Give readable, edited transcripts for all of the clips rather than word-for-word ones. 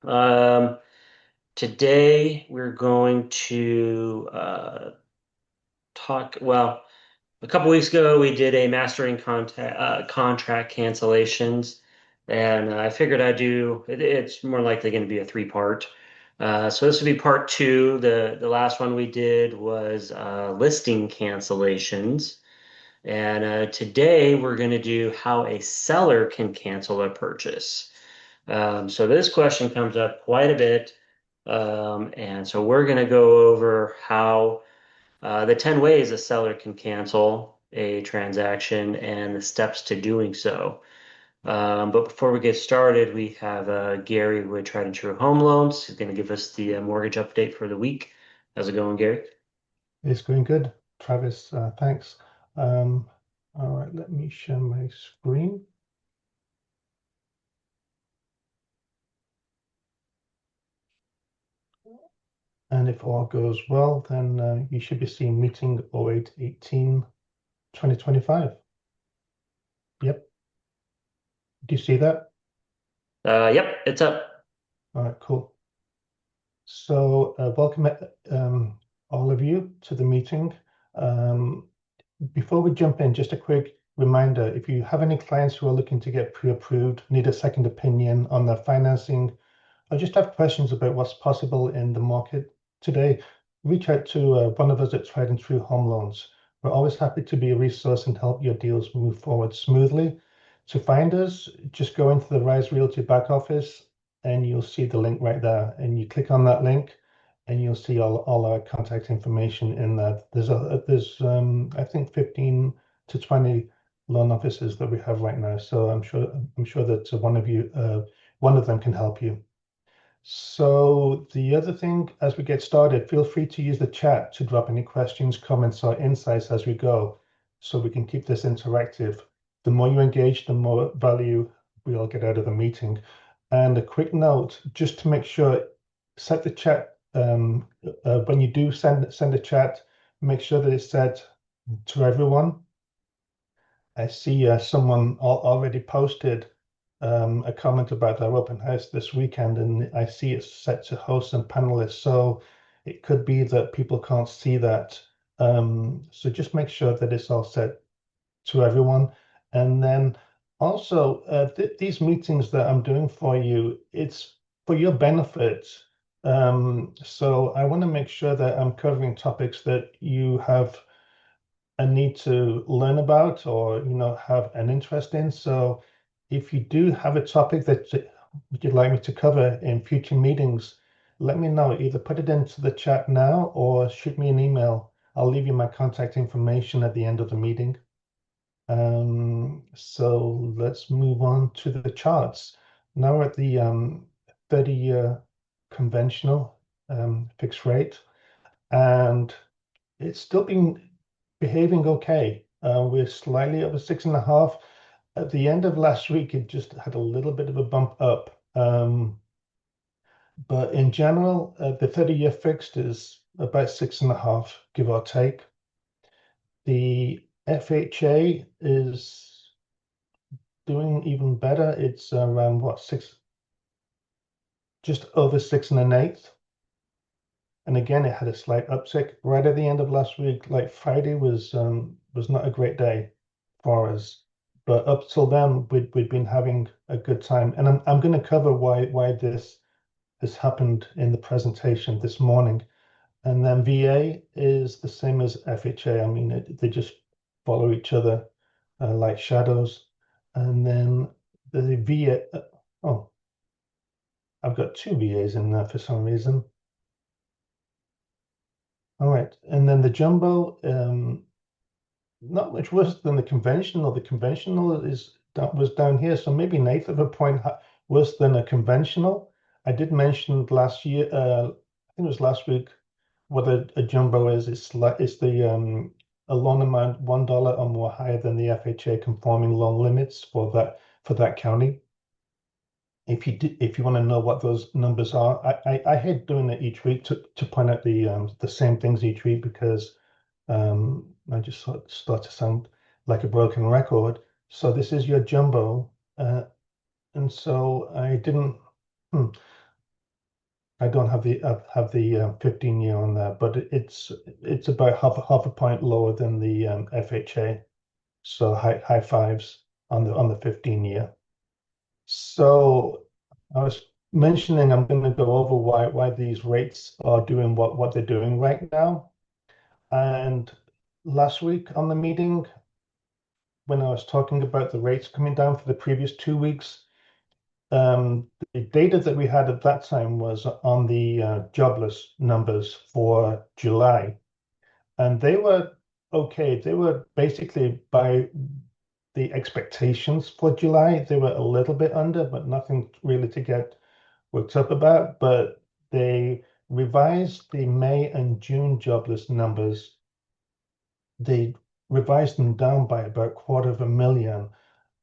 Um, Today we're going to talk. Well, a couple weeks ago we did a contract cancellations, and I figured I'd do. It's more likely going to be a three-part. So this would be part two. The last one we did was listing cancellations, and today we're going to do how a seller can cancel a purchase. So this question comes up quite a bit. And so we're going to go over how the 10 ways a seller can cancel a transaction and the steps to doing so. But before we get started, we have Gary with Tried and True Home Loans. He's going to give us the mortgage update for the week. How's it going, Gary? It's going good, Travis. Thanks. Um, all right, let me share my screen. And if all goes well, then you should be seeing meeting 08/18/2025. Yep. Do you see that? Yep, it's up. All right, cool. So welcome all of you to the meeting. Um, Before we jump in, just a quick reminder, if you have any clients who are looking to get pre-approved, need a second opinion on their financing, I just have questions about what's possible in the market today. Reach out to one of us at Tried and True Home Loans. We're always happy to be a resource and help your deals move forward smoothly. To find us, just go into the Rise Realty back office and you'll see the link right there. And you click on that link and you'll see all our contact information in that. There's I think 15 to 20 loan officers that we have right now. So I'm sure that one of them can help you. So the other thing, as we get started, feel free to use the chat to drop any questions, comments, or insights as we go, so we can keep this interactive. The more you engage, the more value we all get out of the meeting. And a quick note, just to make sure, set the chat when you do send a chat, make sure that it's set to everyone. I see someone already posted a comment about their open house this weekend, and I see it's set to hosts and panelists. So it could be that people can't see that. So just make sure that it's all set to everyone. And then also, these meetings that I'm doing for you, it's for your benefit. So I want to make sure that I'm covering topics that you have a need to learn about or have an interest in. So if you do have a topic that you'd like me to cover in future meetings, let me know. Either put it into the chat now or shoot me an email. I'll leave you my contact information at the end of the meeting. So let's move on to the charts. Now we're at the 30-year conventional fixed rate, and it's still been behaving okay. We're slightly over 6.5. At the end of last week, it just had a little bit of a bump up. But in general, the 30-year fixed is about 6.5, give or take. The FHA is doing even better. It's around what, just over 6 1/8. And again, it had a slight uptick right at the end of last week. Like Friday was not a great day for us, but up till then we'd been having a good time. And I'm going to cover why this has happened in the presentation this morning. And then VA is the same as FHA. I mean, they just follow each other like shadows. And then the VA. Oh, I've got two VAs in there for some reason. All right, and then the jumbo, not much worse than the conventional. The conventional was down here, so maybe an eighth of a point worse than a conventional. I did mention last year, I think it was last week, what a jumbo is. It's the a loan amount $1 or more higher than the FHA conforming loan limits for that county. If you want to know what those numbers are, I hate doing it each week to point out the same things each week because I just start to sound like a broken record. So this is your jumbo, and so I didn't. Hmm. I don't have the 15-year on there, but it's about half a point lower than the FHA. So high fives on the 15-year. So I was mentioning I'm going to go over why these rates are doing what they're doing right now. And last week on the meeting, when I was talking about the rates coming down for the previous 2 weeks, the data that we had at that time was on the jobless numbers for July, and they were okay. They were basically by the expectations for July. They were a little bit under, but nothing really to get worked up about. But they revised the May and June jobless numbers. They revised them down by about 250,000.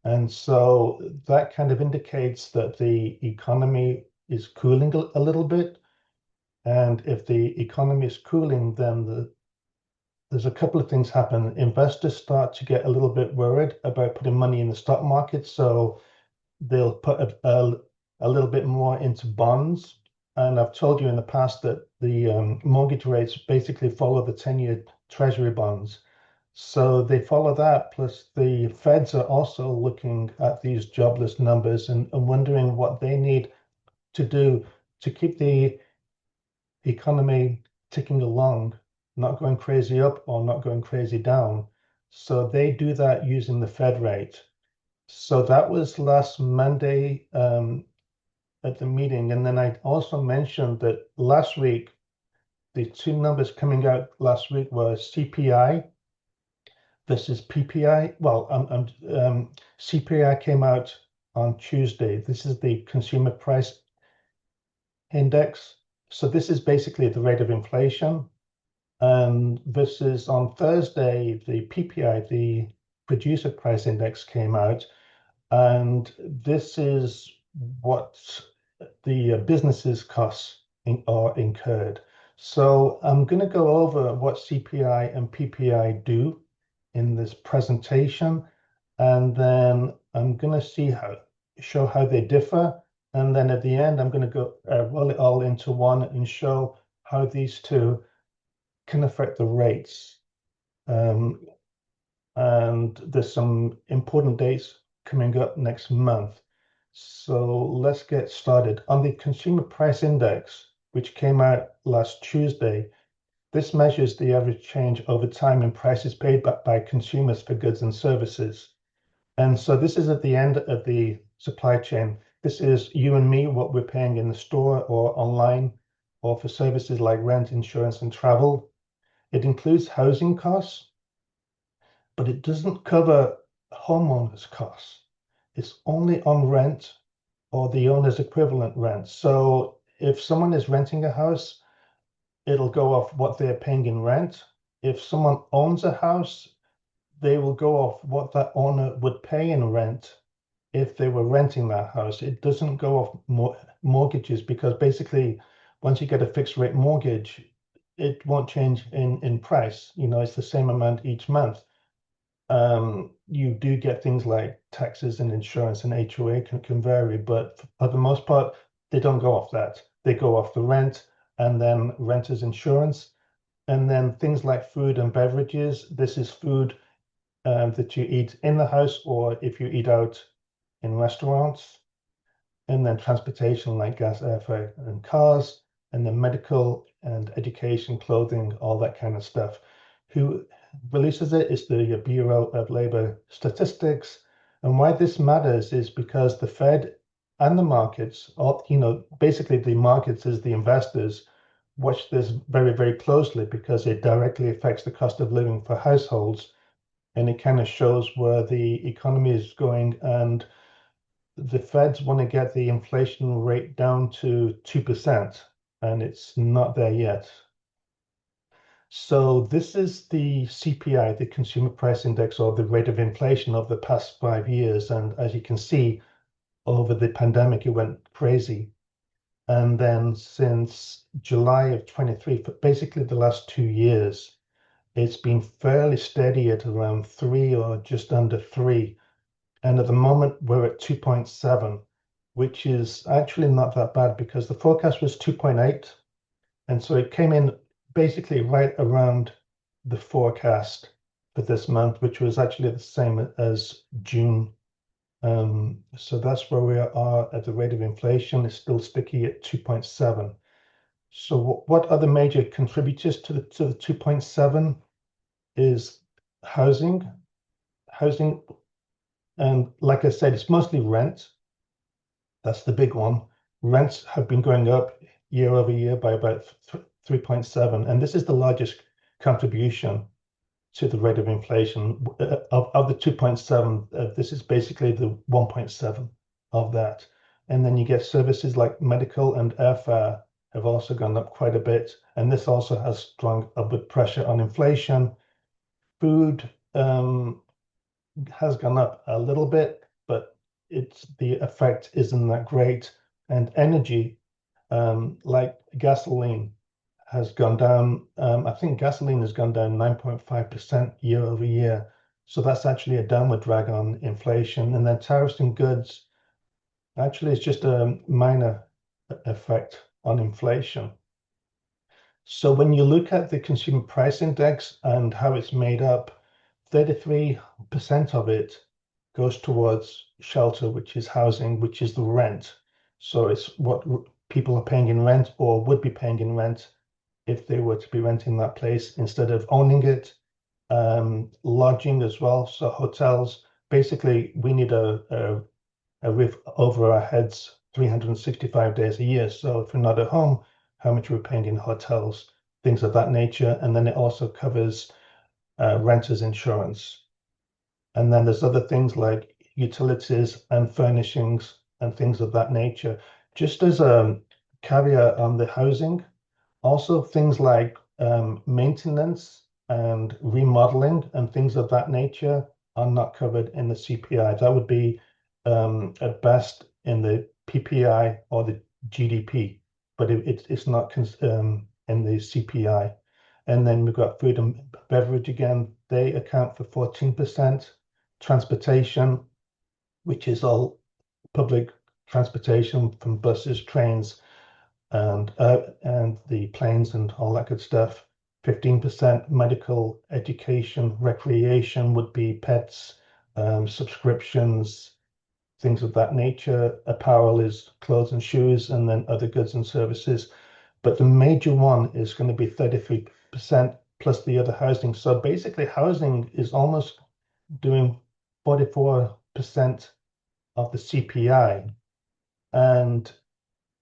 And so that kind of indicates that the economy is cooling a little bit. And if the economy is cooling, then there's a couple of things happen. Investors start to get a little bit worried about putting money in the stock market. So they'll put a little bit more into bonds. And I've told you in the past that the mortgage rates basically follow the 10-year treasury bonds. So they follow that, plus the feds are also looking at these jobless numbers and wondering what they need to do to keep the economy ticking along, not going crazy up or not going crazy down. So they do that using the Fed rate. So that was last Monday at the meeting. And then I also mentioned that last week, the two numbers coming out last week were CPI. This is PPI. Well, CPI came out on Tuesday. This is the Consumer Price Index. So this is basically the rate of inflation. And this is on Thursday, the PPI, the Producer Price Index came out. And this is what the businesses' costs are incurred. So I'm going to go over what CPI and PPI do in this presentation, and then I'm going to show how they differ, and then at the end I'm going to go roll it all into one and show how these two can affect the rates. Um, and there's some important dates coming up next month. So let's get started. On the Consumer Price Index, which came out last Tuesday, this measures the average change over time in prices paid by consumers for goods and services. And so this is at the end of the supply chain. This is you and me, what we're paying in the store or online, or for services like rent, insurance, and travel. It includes housing costs, but it doesn't cover homeowners' costs. It's only on rent or the owner's equivalent rent. So if someone is renting a house, it'll go off what they're paying in rent. If someone owns a house, they will go off what that owner would pay in rent if they were renting that house. It doesn't go off mortgages because basically, once you get a fixed rate mortgage, it won't change in price. You know, it's the same amount each month. You do get things like taxes and insurance and HOA can vary, but for the most part, they don't go off that. They go off the rent and then renter's insurance. And then things like food and beverages. This is food that you eat in the house or if you eat out in restaurants. And then transportation like gas, airfare, and cars. And then medical and education, clothing, all that kind of stuff. Who releases it is the Bureau of Labor Statistics. And why this matters is because the Fed and the markets, all, basically the markets is the investors, watch this very, very closely because it directly affects the cost of living for households. And it kind of shows where the economy is going. And the Feds want to get the inflation rate down to 2%, and it's not there yet. So this is the CPI, the Consumer Price Index, or the rate of inflation of the past 5 years. And as you can see, over the pandemic, it went crazy. And then since July of 23, for basically the last 2 years, it's been fairly steady at around 3 or just under 3. And at the moment, we're at 2.7, which is actually not that bad because the forecast was 2.8. And so it came in basically right around the forecast for this month, which was actually the same as June. So that's where we are at the rate of inflation. It's still sticky at 2.7. So what are the major contributors to the 2.7 is housing. Housing, and like I said, it's mostly rent. That's the big one. Rents have been going up year over year by about 3.7, and this is the largest contribution to the rate of inflation. Of the 2.7, this is basically the 1.7 of that. And then you get services like medical and airfare have also gone up quite a bit, and this also has strong upward pressure on inflation. Food has gone up a little bit, but the effect isn't that great. And energy, like gasoline, has gone down. I think gasoline has gone down 9.5% year over year. So that's actually a downward drag on inflation. And then tariffs and goods actually is just a minor effect on inflation. So when you look at the consumer price index and how it's made up, 33% of it goes towards shelter, which is housing, which is the rent. So it's what people are paying in rent or would be paying in rent if they were to be renting that place instead of owning it. Lodging as well. So hotels, basically, we need a roof over our heads 365 days a year. So if we're not at home, how much we're paying in hotels, things of that nature. And then it also covers renters insurance. And then there's other things like utilities and furnishings and things of that nature. Just as a caveat on the housing, also things like maintenance and remodeling and things of that nature are not covered in the CPI. That would be at best in the PPI or the GDP, but it's not in the CPI. And then we've got food and beverage again. They account for 14%. Transportation, which is all public transportation from buses, trains, and the planes and all that good stuff. 15% medical, education, recreation would be pets, subscriptions, things of that nature. Apparel is clothes and shoes, and then other goods and services. But the major one is going to be 33% plus the other housing. So basically, housing is almost doing 44% of the CPI. And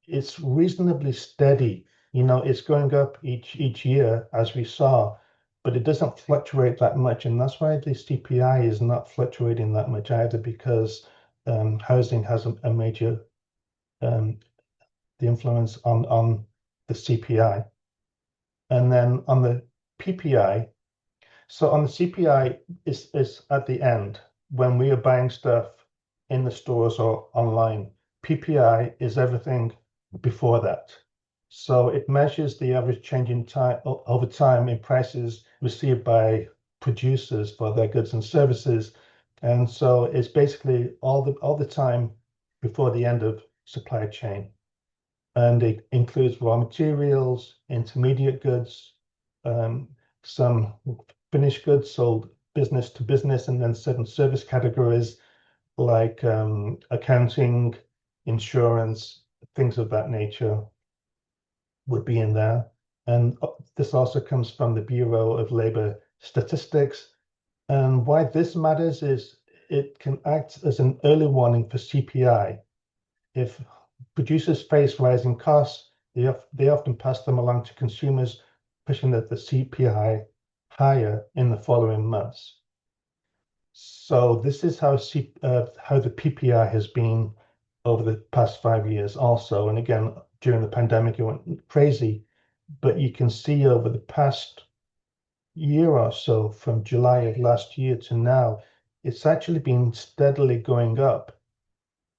it's reasonably steady. It's going up each year as we saw, but it doesn't fluctuate that much, and that's why the CPI is not fluctuating that much either, because housing has a major the influence on the CPI, and then on the PPI. So on the CPI is at the end when we are buying stuff in the stores or online. PPI is everything before that. So it measures the average change in time over time in prices received by producers for their goods and services. And so it's basically all the time before the end of supply chain. And it includes raw materials, intermediate goods, some finished goods sold business to business, and then certain service categories like accounting, insurance, things of that nature would be in there. And this also comes from the Bureau of Labor Statistics. And why this matters is it can act as an early warning for CPI. If producers face rising costs, they often pass them along to consumers, pushing the CPI higher in the following months. So this is how the PPI has been over the past 5 years also. And again, during the pandemic, it went crazy. But you can see over the past year or so, from July of last year to now, it's actually been steadily going up,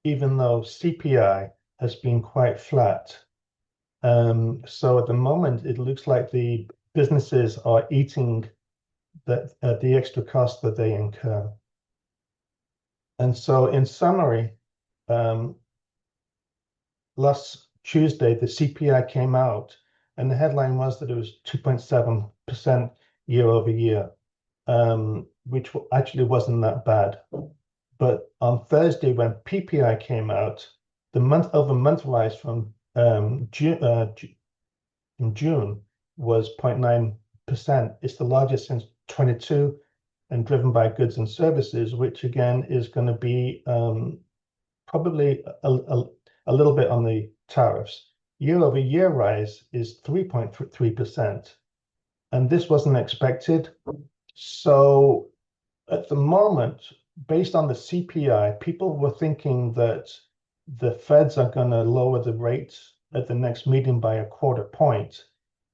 even though CPI has been quite flat. So at the moment, it looks like the businesses are eating the extra cost that they incur. And so, in summary, um, last Tuesday, the CPI came out, and the headline was that it was 2.7% year over year, which actually wasn't that bad. But on Thursday, when PPI came out, the month over month rise from in June was 0.9%. It's the largest since 22 and driven by goods and services, which again is going to be probably a little bit on the tariffs. Year over year rise is 3.3%. And this wasn't expected. So at the moment, based on the CPI, people were thinking that the Feds are going to lower the rates at the next meeting by a quarter point.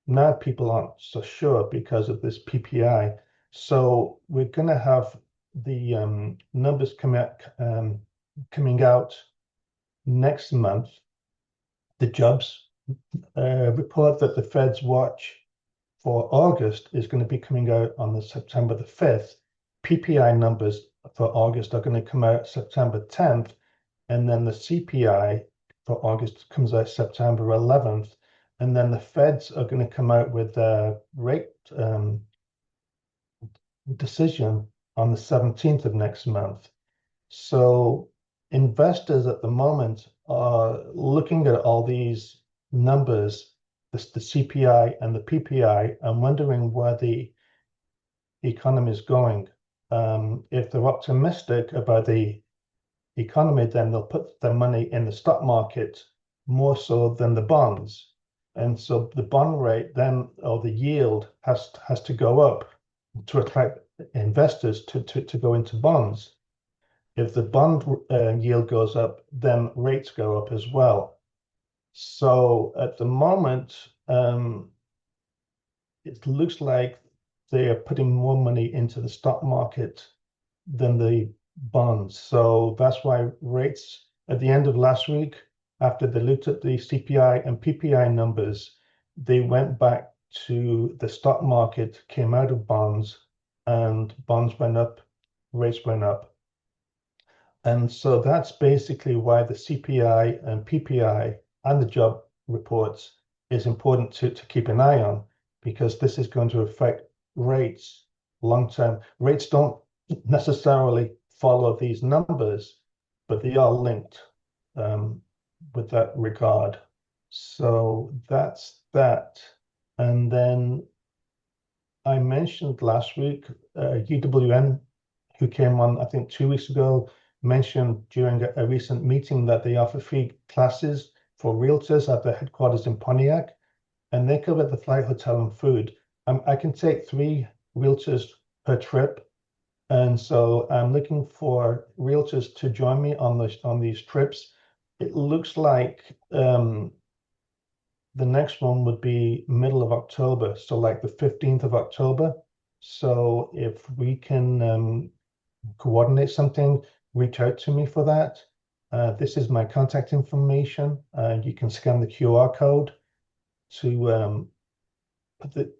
Now people aren't so sure because of this PPI. So we're going to have the numbers coming out next month. The jobs report that the Fed's watch for August is going to be coming out on the September the 5th. PPI numbers for August are going to come out September 10th, and then the CPI for August comes out September 11th, and then the Feds are going to come out with their rate decision on the 17th of next month. So investors at the moment are looking at all these numbers, the CPI and the PPI, and wondering where the economy is going. If they're optimistic about the economy, then they'll put their money in the stock market more so than the bonds. And so the bond rate then, or the yield has to go up to attract investors to go into bonds. If the bond yield goes up, then rates go up as well. So at the moment, it looks like they are putting more money into the stock market than the bonds. So that's why rates at the end of last week, after they looked at the CPI and PPI numbers, they went back to the stock market, came out of bonds, and bonds went up, rates went up. And so that's basically why the CPI and PPI and the job reports is important to keep an eye on, because this is going to affect rates long term. Rates don't necessarily follow these numbers, but they are linked with that regard. So that's that. And then I mentioned last week UWM, who came on, I think, 2 weeks ago, mentioned during a recent meeting that they offer free classes for realtors at their headquarters in Pontiac, and they cover the flight, hotel, and food. I can take 3 realtors per trip, and so I'm looking for realtors to join me on these trips. It looks like the next one would be middle of October, so like the 15th of October. So if we can coordinate something, reach out to me for that. This is my contact information. You can scan the QR code to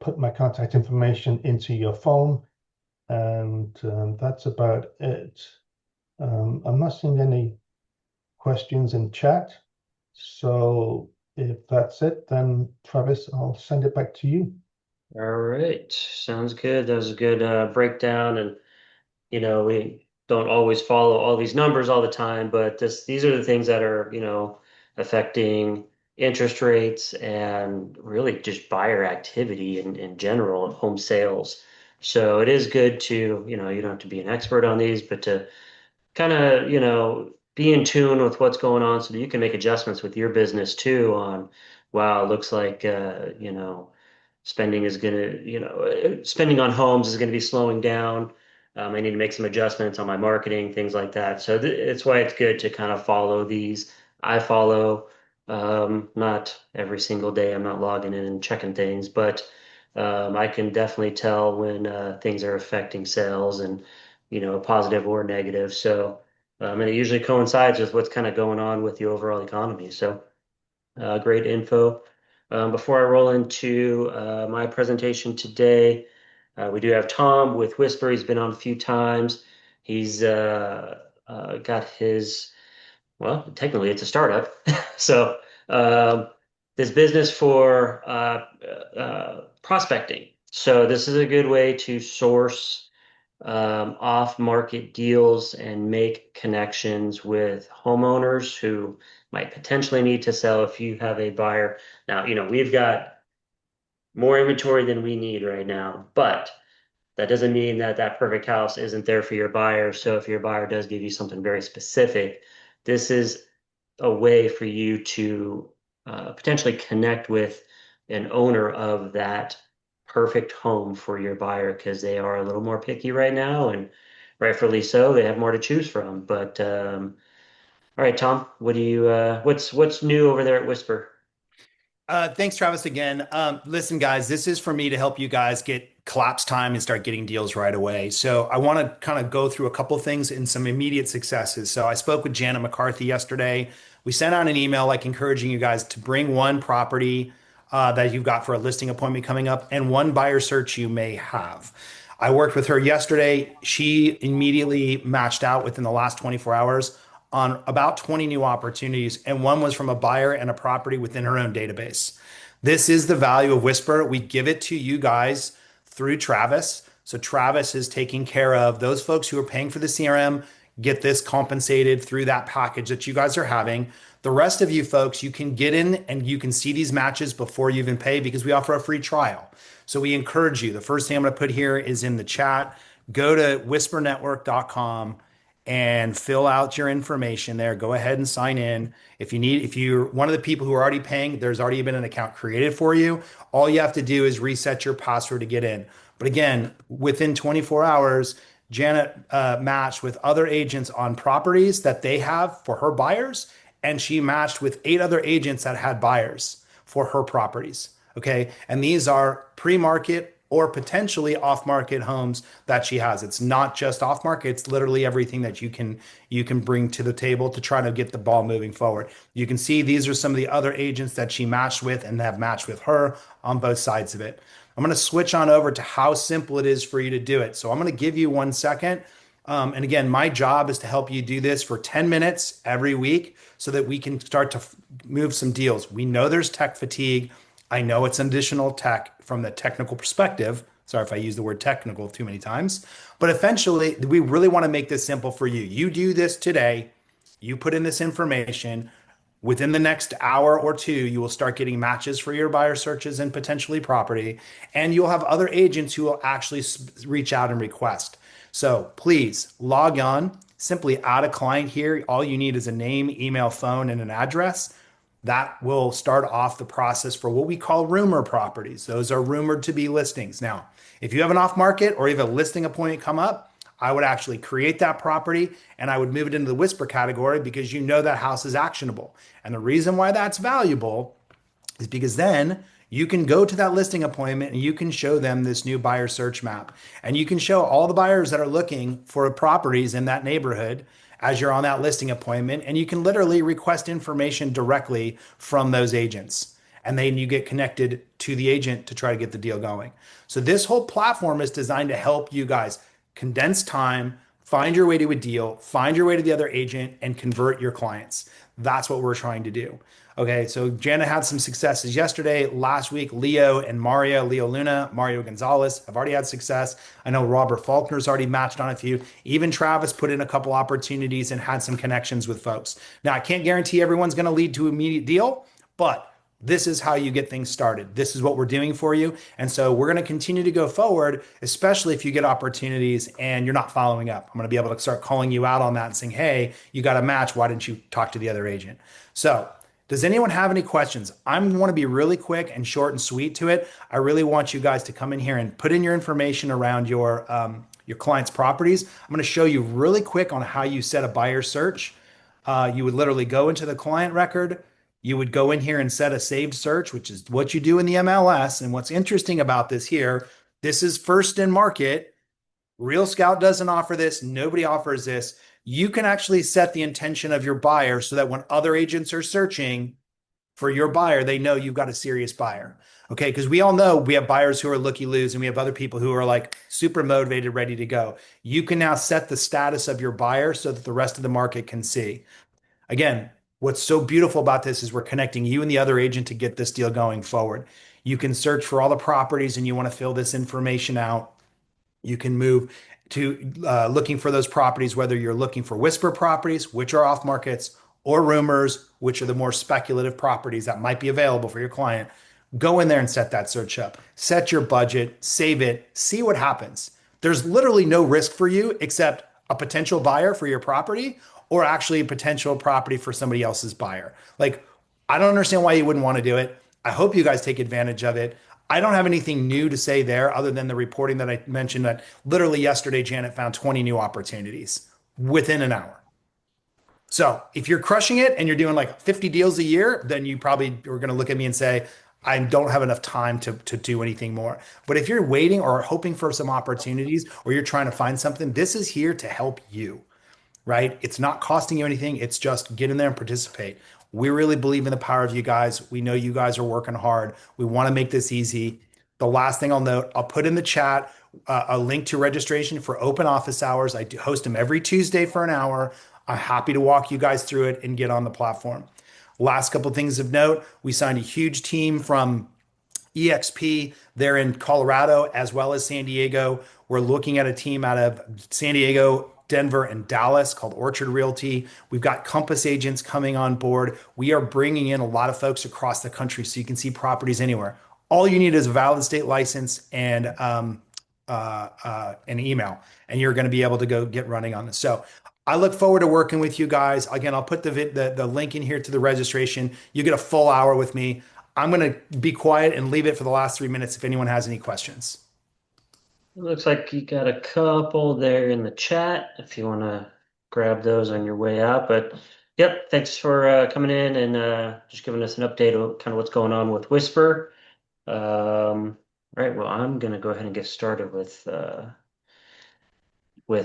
put my contact information into your phone, and that's about it. I'm not seeing any questions in chat, so if that's it, then Travis, I'll send it back to you. All right, sounds good. That was a good breakdown, and we don't always follow all these numbers all the time, but these are the things that are, affecting interest rates and really just buyer activity in general of home sales. So it is good to, you don't have to be an expert on these, but to kind of, be in tune with what's going on so that you can make adjustments with your business too on, wow, it looks like, spending is going to, spending on homes is going to be slowing down. I need to make some adjustments on my marketing, things like that. So it's why it's good to kind of follow these. I follow, not every single day. I'm not logging in and checking things, but I can definitely tell when things are affecting sales and, positive or negative. So, and it usually coincides with what's kind of going on with the overall economy. So, great info. Before I roll into my presentation today, we do have Tom with Whisper. He's been on a few times. He's got his, well, technically it's a startup. So um, this business for prospecting. So this is a good way to source off-market deals and make connections with homeowners who might potentially need to sell if you have a buyer. Now, we've got more inventory than we need right now, but that doesn't mean that that perfect house isn't there for your buyer. So if your buyer does give you something very specific, this is a way for you to potentially connect with an owner of that perfect home for your buyer because they are a little more picky right now, and rightfully so. They have more to choose from. But all right, Tom, what's new over there at Whisper? Thanks, Travis, again. Listen, guys, this is for me to help you guys get collapse time and start getting deals right away. So I want to kind of go through a couple of things and some immediate successes. So I spoke with Janet McCarthy yesterday. We sent out an email like encouraging you guys to bring one property that you've got for a listing appointment coming up and one buyer search you may have. I worked with her yesterday. She immediately matched out within the last 24 hours on about 20 new opportunities, and one was from a buyer and a property within her own database. This is the value of Whisper. We give it to you guys through Travis. So Travis is taking care of those folks who are paying for the CRM, get this compensated through that package that you guys are having. The rest of you folks, you can get in and you can see these matches before you even pay because we offer a free trial. So we encourage you. The first thing I'm going to put here is in the chat. Go to whispernetwork.com and fill out your information there. Go ahead and sign in. If you're one of the people who are already paying, there's already been an account created for you. All you have to do is reset your password to get in. But again, within 24 hours, Janet matched with other agents on properties that they have for her buyers, and she matched with 8 other agents that had buyers for her properties. Okay. And these are pre-market or potentially off-market homes that she has. It's not just off-market, it's literally everything that you can bring to the table to try to get the ball moving forward. You can see these are some of the other agents that she matched with and have matched with her on both sides of it. I'm going to switch on over to how simple it is for you to do it. So I'm going to give you 1 second. And again, my job is to help you do this for 10 minutes every week so that we can start to move some deals. We know there's tech fatigue. I know it's additional tech from the technical perspective. Sorry if I use the word technical too many times, but eventually we really want to make this simple for you. You do this today, you put in this information. Within the next hour or two, you will start getting matches for your buyer searches and potentially property, and you'll have other agents who will actually reach out and request. So please log on, simply add a client here. All you need is a name, email, phone, and an address. That will start off the process for what we call rumor properties. Those are rumored to be listings. Now, if you have an off market or you have a listing appointment come up, I would actually create that property and I would move it into the whisper category because you know that house is actionable. And the reason why that's valuable is because then you can go to that listing appointment and you can show them this new buyer search map. And you can show all the buyers that are looking for properties in that neighborhood as you're on that listing appointment. And you can literally request information directly from those agents. And then you get connected to the agent to try to get the deal going. So this whole platform is designed to help you guys condense time, find your way to a deal, find your way to the other agent, and convert your clients. That's what we're trying to do. Okay, so Jana had some successes yesterday. Last week, Leo and Mario, Leo Luna, Mario Gonzalez have already had success. I know Robert Faulkner's already matched on a few. Even Travis put in a couple opportunities and had some connections with folks. Now, I can't guarantee everyone's going to lead to an immediate deal, but this is how you get things started. This is what we're doing for you. And so we're going to continue to go forward, especially if you get opportunities and you're not following up. I'm going to be able to start calling you out on that and saying, hey, you got a match. Why didn't you talk to the other agent? So does anyone have any questions? I want to be really quick and short and sweet to it. I really want you guys to come in here and put in your information around your client's properties. I'm going to show you really quick on how you set a buyer search. You would literally go into the client record. You would go in here and set a saved search, which is what you do in the MLS. And what's interesting about this here, this is first in market. Real Scout doesn't offer this. Nobody offers this. You can actually set the intention of your buyer so that when other agents are searching for your buyer, they know you've got a serious buyer. Okay. Because we all know we have buyers who are looky-loos and we have other people who are like super motivated, ready to go. You can now set the status of your buyer so that the rest of the market can see. Again, What's so beautiful about this is we're connecting you and the other agent to get this deal going forward. You can search for all the properties and you want to fill this information out. You can move to looking for those properties, whether you're looking for whisper properties, which are off markets, or rumors, which are the more speculative properties that might be available for your client. Go in there and set that search up. Set your budget, save it, see what happens. There's literally no risk for you except a potential buyer for your property or actually a potential property for somebody else's buyer. Like, I don't understand why you wouldn't want to do it. I hope you guys take advantage of it. I don't have anything new to say there other than the reporting that I mentioned that literally yesterday, Janet found 20 new opportunities within an hour. So if you're crushing it and you're doing like 50 deals a year, then you probably are going to look at me and say, I don't have enough time to do anything more. But if you're waiting or hoping for some opportunities or you're trying to find something, this is here to help you, right? It's not costing you anything. It's just get in there and participate. We really believe in the power of you guys. We know you guys are working hard. We want to make this easy. The last thing I'll note, I'll put in the chat a link to registration for open office hours. I do host them every Tuesday for an hour. I'm happy to walk you guys through it and get on the platform. Last couple of things of note, we signed a huge team from EXP. They're in Colorado as well as San Diego. We're looking at a team out of San Diego, Denver, and Dallas called Orchard Realty. We've got Compass agents coming on board. We are bringing in a lot of folks across the country so you can see properties anywhere. All you need is a valid state license and an email, and you're going to be able to go get running on this. So I look forward to working with you guys. Again, I'll put the link in here to the registration. You get a full hour with me. I'm going to be quiet and leave it for the last 3 minutes if anyone has any questions. It looks like you got a couple there in the chat if you want to grab those on your way out. But yep, thanks for coming in and just giving us an update of kind of what's going on with Whisper. All right, well, I'm going to go ahead and get started with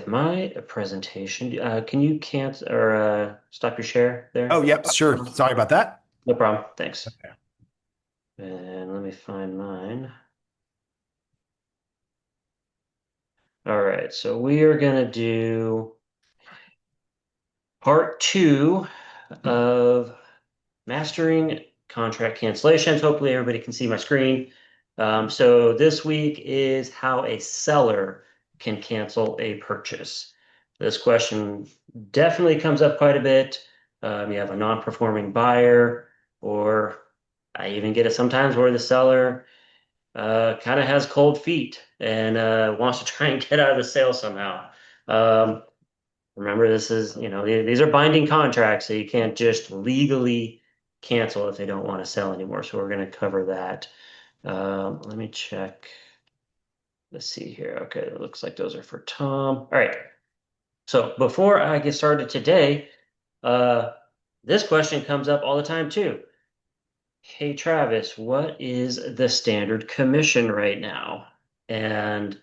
my presentation. Can you cancel or stop your share Oh, there? yep, sure. Sorry about that. No problem. Thanks. Okay. And let me find mine. All right, so we are going to do part two of mastering contract cancellations. Hopefully everybody can see my screen. So this week is how a seller can cancel a purchase. This question definitely comes up quite a bit. You have a non-performing buyer, or I even get it sometimes where the seller kind of has cold feet and wants to try and get out of the sale somehow. Um, Remember, this is, these are binding contracts, so you can't just legally cancel if they don't want to sell anymore. So we're going to cover that. Let me check. Let's see here. Okay, it looks like those are for Tom. All right. So before I get started today, uh, this question comes up all the time too. Hey, Travis, what is the standard commission right now? And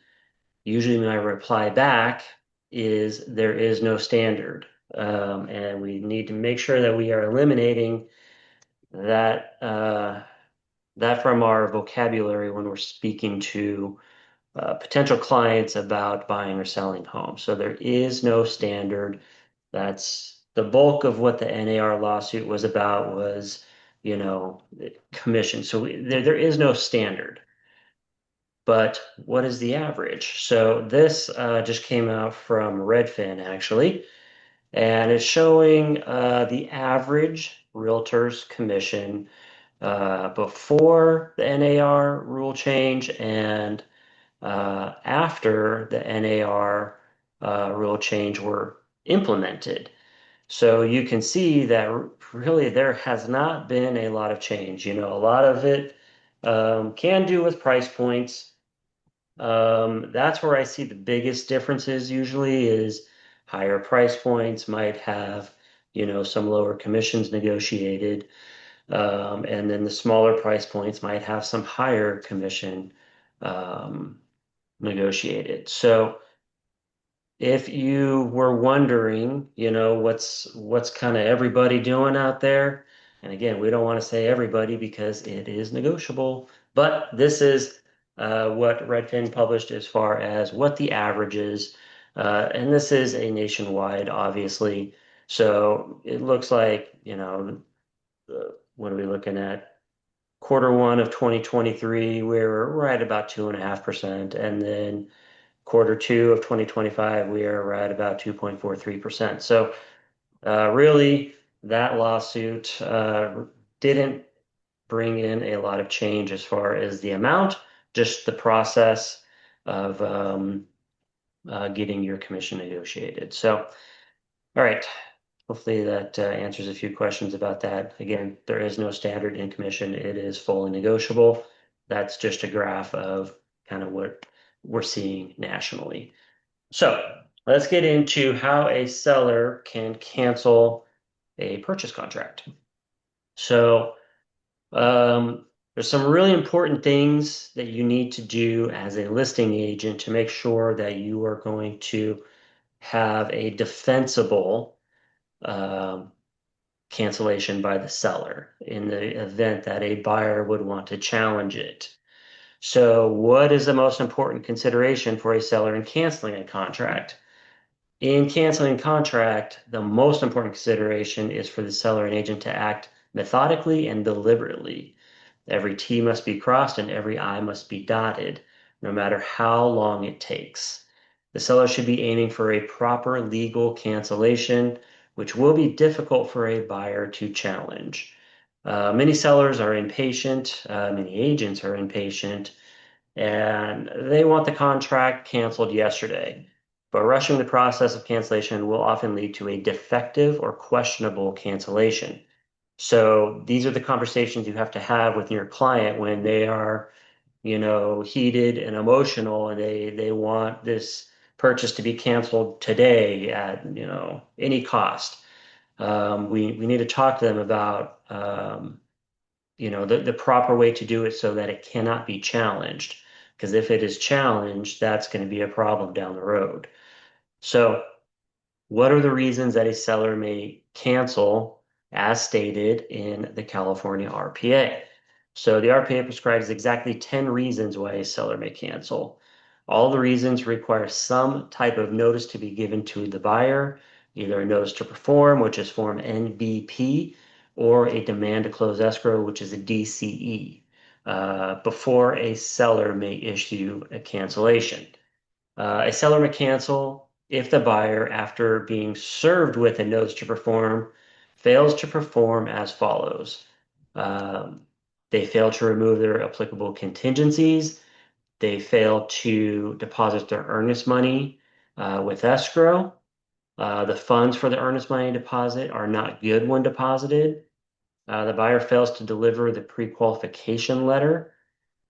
usually my reply back is there is no standard. And we need to make sure that we are eliminating that that from our vocabulary when we're speaking to potential clients about buying or selling homes. So there is no standard. That's the bulk of what the NAR lawsuit was about was, commission. So there is no standard. But what is the average? So this just came out from Redfin actually, and it's showing the average realtor's commission before the NAR rule change and after the NAR rule change were implemented. So you can see that really there has not been a lot of change. A lot of it can do with price points. That's where I see the biggest differences usually is higher price points might have, some lower commissions negotiated. And then the smaller price points might have some higher commission um, negotiated. So if you were wondering, what's kind of everybody doing out there, and again, we don't want to say everybody because it is negotiable, but this is what Redfin published as far as what the average is, and this is a nationwide, obviously. So it looks like, what are we looking at? Quarter 1 of 2023, we were right about 2.5%. And then Q2 of 2025, we are right about 2.43%. So really, that lawsuit didn't bring in a lot of change as far as the amount, just the process of getting your commission negotiated. So, all right. Hopefully that answers a few questions about that. Again, there is no standard in commission. It is fully negotiable. That's just a graph of kind of what we're seeing nationally. So let's get into how a seller can cancel a purchase contract. So there's some really important things that you need to do as a listing agent to make sure that you are going to have a defensible um, cancellation by the seller in the event that a buyer would want to challenge it. So, what is the most important consideration for a seller in canceling a contract? In canceling a contract, the most important consideration is for the seller and agent to act methodically and deliberately. Every T must be crossed and every I must be dotted, no matter how long it takes. The seller should be aiming for a proper legal cancellation, which will be difficult for a buyer to challenge. Many sellers are impatient, many agents are impatient, and they want the contract canceled yesterday. But rushing the process of cancellation will often lead to a defective or questionable cancellation. So these are the conversations you have to have with your client when they are, heated and emotional and they want this purchase to be canceled today at, any cost. We need to talk to them about, the proper way to do it so that it cannot be challenged. Because if it is challenged, that's going to be a problem down the road. So what are the reasons that a seller may cancel as stated in the California RPA? So the RPA prescribes exactly 10 reasons why a seller may cancel. All the reasons require some type of notice to be given to the buyer, either a notice to perform, which is Form NBP, or a demand to close escrow, which is a DCE, before a seller may issue a cancellation. A seller may cancel if the buyer, after being served with a notice to perform, fails to perform as follows. Um, they fail to remove their applicable contingencies. They fail to deposit their earnest money with escrow. The funds for the earnest money deposit are not good when deposited. The buyer fails to deliver the pre-qualification letter.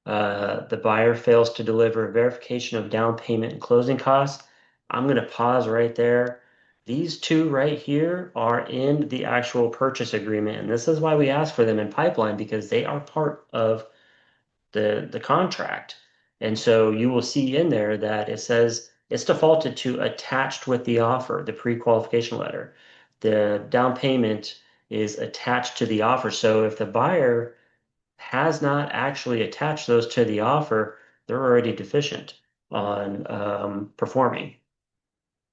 The buyer fails to deliver verification of down payment and closing costs. I'm going to pause right there. These two right here are in the actual purchase agreement, and this is why we ask for them in pipeline because they are part of the contract. And so you will see in there that it says it's defaulted to attached with the offer, the pre-qualification letter. The down payment is attached to the offer. So if the buyer has not actually attached those to the offer, they're already deficient on performing.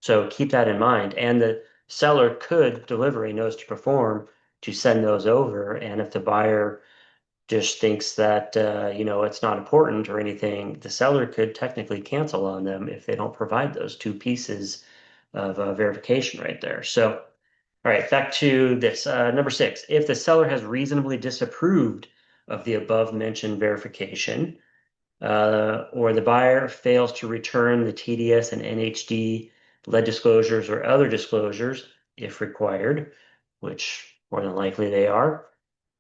So keep that in mind. And the seller could deliver a notice to perform to send those over. And if the buyer just thinks that it's not important or anything, the seller could technically cancel on them if they don't provide those two pieces of verification right there. So, all right, back to this. Number 6, if the seller has reasonably disapproved of the above mentioned verification, or the buyer fails to return the TDS and NHD lead disclosures or other disclosures, if required, which more than likely they are,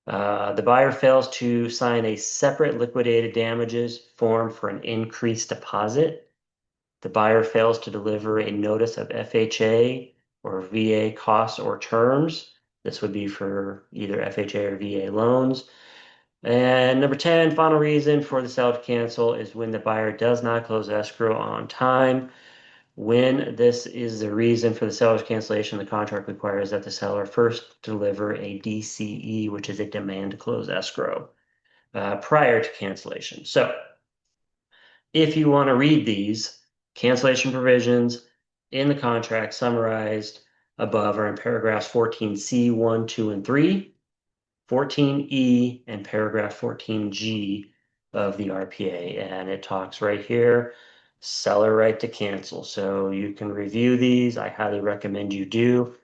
the buyer fails to sign a separate liquidated damages form for an increased deposit. The buyer fails to deliver a notice of FHA or VA costs or terms. This would be for either FHA or VA loans. And number 10, final reason for the seller to cancel is when the buyer does not close escrow on time. When this is the reason for the seller's cancellation, the contract requires that the seller first deliver a DCE, which is a demand to close escrow, prior to cancellation. So if you want to read these cancellation provisions in the contract summarized, above are in paragraphs 14C, 1, 2, and 3, 14E, and paragraph 14G of the RPA. And it talks right here, seller right to cancel. So you can review these. I highly recommend you do.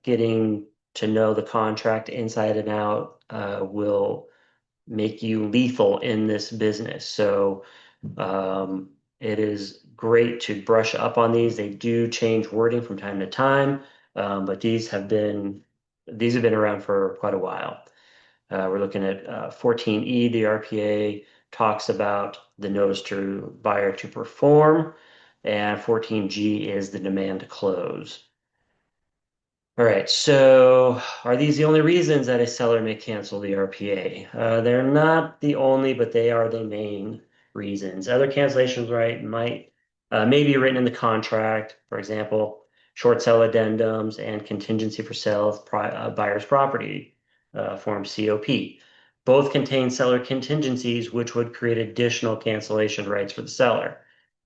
Getting to know the contract inside and out will make you lethal in this business. So it is great to brush up on these. They do change wording from time to time, but these have been around for quite a while. We're looking at 14E, the RPA talks about the notice to buyer to perform, and 14G is the demand to close. All right, so are these the only reasons that a seller may cancel the RPA? They're not the only, but they are the main reasons. Other cancellations, right, may be written in the contract, for example, short sale addendums and contingency for sale of buyer's property, form COP. Both contain seller contingencies, which would create additional cancellation rights for the seller.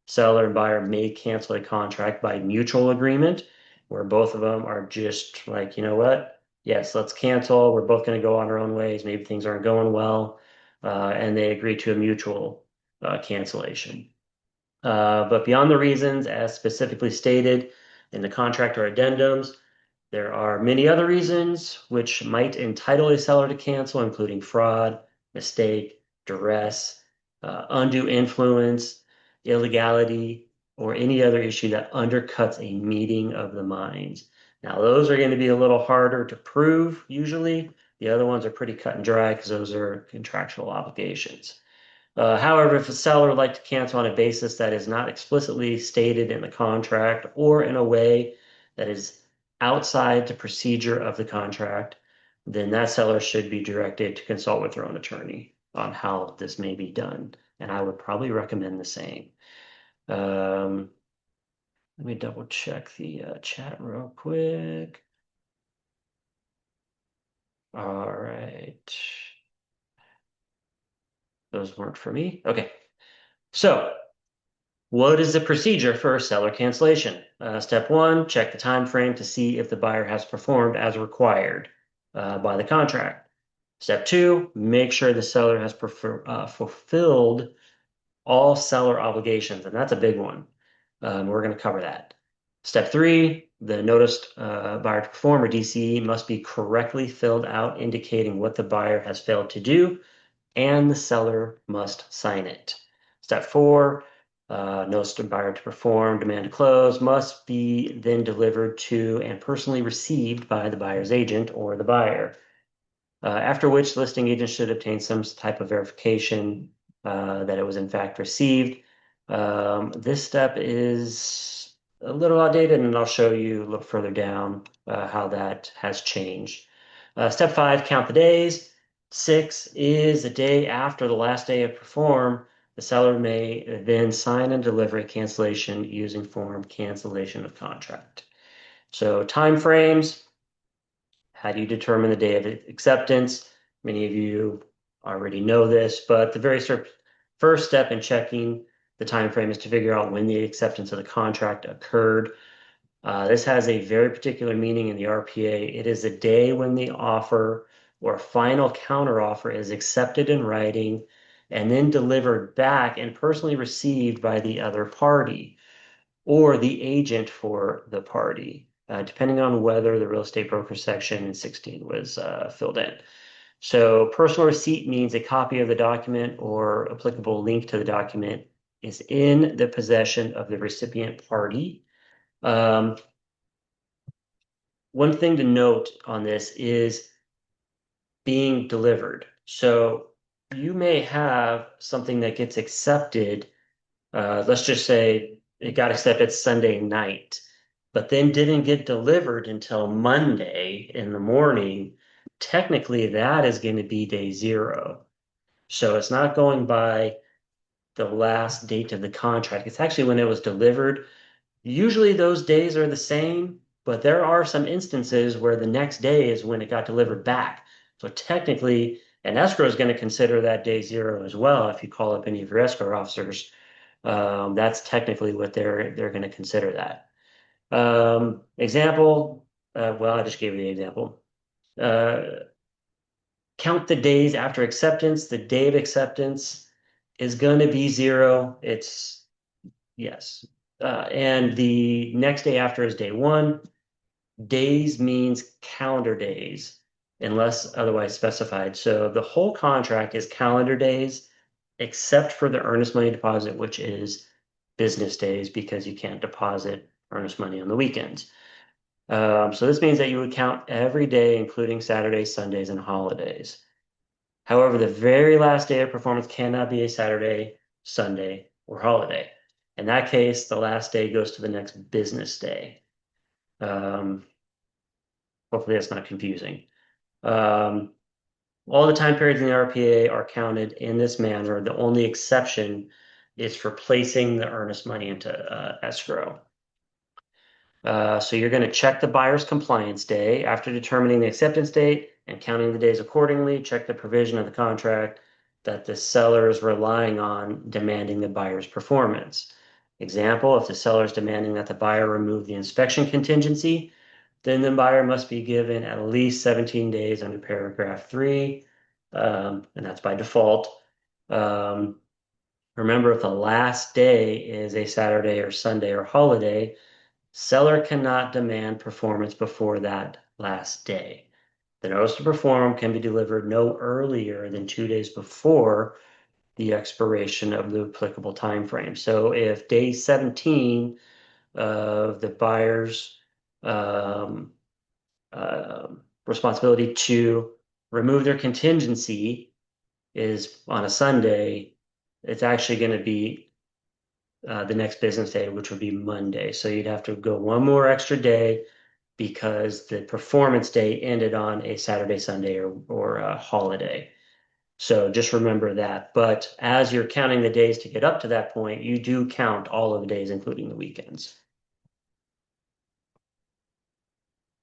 Seller and buyer may cancel a contract by mutual agreement where both of them are just like, you know what? Yes, let's cancel. We're both going to go on our own ways. Maybe things aren't going well. And they agree to a mutual cancellation. But beyond the reasons as specifically stated in the contract or addendums, there are many other reasons which might entitle a seller to cancel, including fraud, mistake, duress, undue influence, illegality, or any other issue that undercuts a meeting of the minds. Now, those are going to be a little harder to prove usually. The other ones are pretty cut and dry because those are contractual obligations. However, if a seller would like to cancel on a basis that is not explicitly stated in the contract or in a way that is outside the procedure of the contract, then that seller should be directed to consult with their own attorney on how this may be done. And I would probably recommend the same. Let me double check the chat real quick. All right. Those weren't for me. Okay. So what is the procedure for a seller cancellation? Step one, check the time frame to see if the buyer has performed as required by the contract. Step two, make sure the seller has fulfilled all seller obligations, and that's a big one. We're going to cover that. Step three, the noticed buyer to perform, or DCE, must be correctly filled out, indicating what the buyer has failed to do, and the seller must sign it. Step four, notice to buyer to perform, demand to close must be then delivered to and personally received by the buyer's agent or the buyer. After which, the listing agent should obtain some type of verification that it was in fact received. This step is a little outdated, and I'll show you a little further down how that has changed. Step five, count the days. 6 is the day after the last day of perform. The seller may then sign and deliver a cancellation using form cancellation of contract. So time frames. How do you determine the day of acceptance? Many of you already know this, but the very first step in checking the time frame is to figure out when the acceptance of the contract occurred. This has a very particular meaning in the RPA. It is the day when the offer or final counteroffer is accepted in writing and then delivered back and personally received by the other party or the agent for the party, depending on whether the real estate broker section in 16 was filled in. So personal receipt means a copy of the document or applicable link to the document is in the possession of the recipient party. One thing to note on this is being delivered. So you may have something that gets accepted. Let's just say it got accepted Sunday night, but then didn't get delivered until Monday in the morning. Technically, that is going to be day zero. So it's not going by the last date of the contract. It's actually when it was delivered. Usually those days are the same, but there are some instances where the next day is when it got delivered back. So technically, an escrow is going to consider that day zero as well. If you call up any of your escrow officers, that's technically what they're going to consider that. Example, well, I just gave you the example. Uh, Count the days after acceptance. The day of acceptance is going to be 0. It's yes. And the next day after is day 1. Days means calendar days, unless otherwise specified. So the whole contract is calendar days, except for the earnest money deposit, which is business days because you can't deposit earnest money on the weekends. So this means that you would count every day, including Saturdays, Sundays, and holidays. However, the very last day of performance cannot be a Saturday, Sunday, or holiday. In that case, the last day goes to the next business day. Um, Hopefully that's not confusing. Um, all the time periods in the RPA are counted in this manner. The only exception is for placing the earnest money into escrow. So you're going to check the buyer's compliance day after determining the acceptance date and counting the days accordingly. Check the provision of the contract that the seller is relying on demanding the buyer's performance. Example, if the seller is demanding that the buyer remove the inspection contingency, then the buyer must be given at least 17 days under paragraph 3, and that's by default. Remember, if the last day is a Saturday or Sunday or holiday, seller cannot demand performance before that last day. The notice to perform can be delivered no earlier than 2 days before the expiration of the applicable time frame. So if day 17 of the buyer's um, responsibility to remove their contingency is on a Sunday, it's actually going to be the next business day, which would be Monday. So you'd have to go one more extra day because the performance day ended on a Saturday, Sunday, or a holiday. So just remember that. But as you're counting the days to get up to that point, you do count all of the days, including the weekends.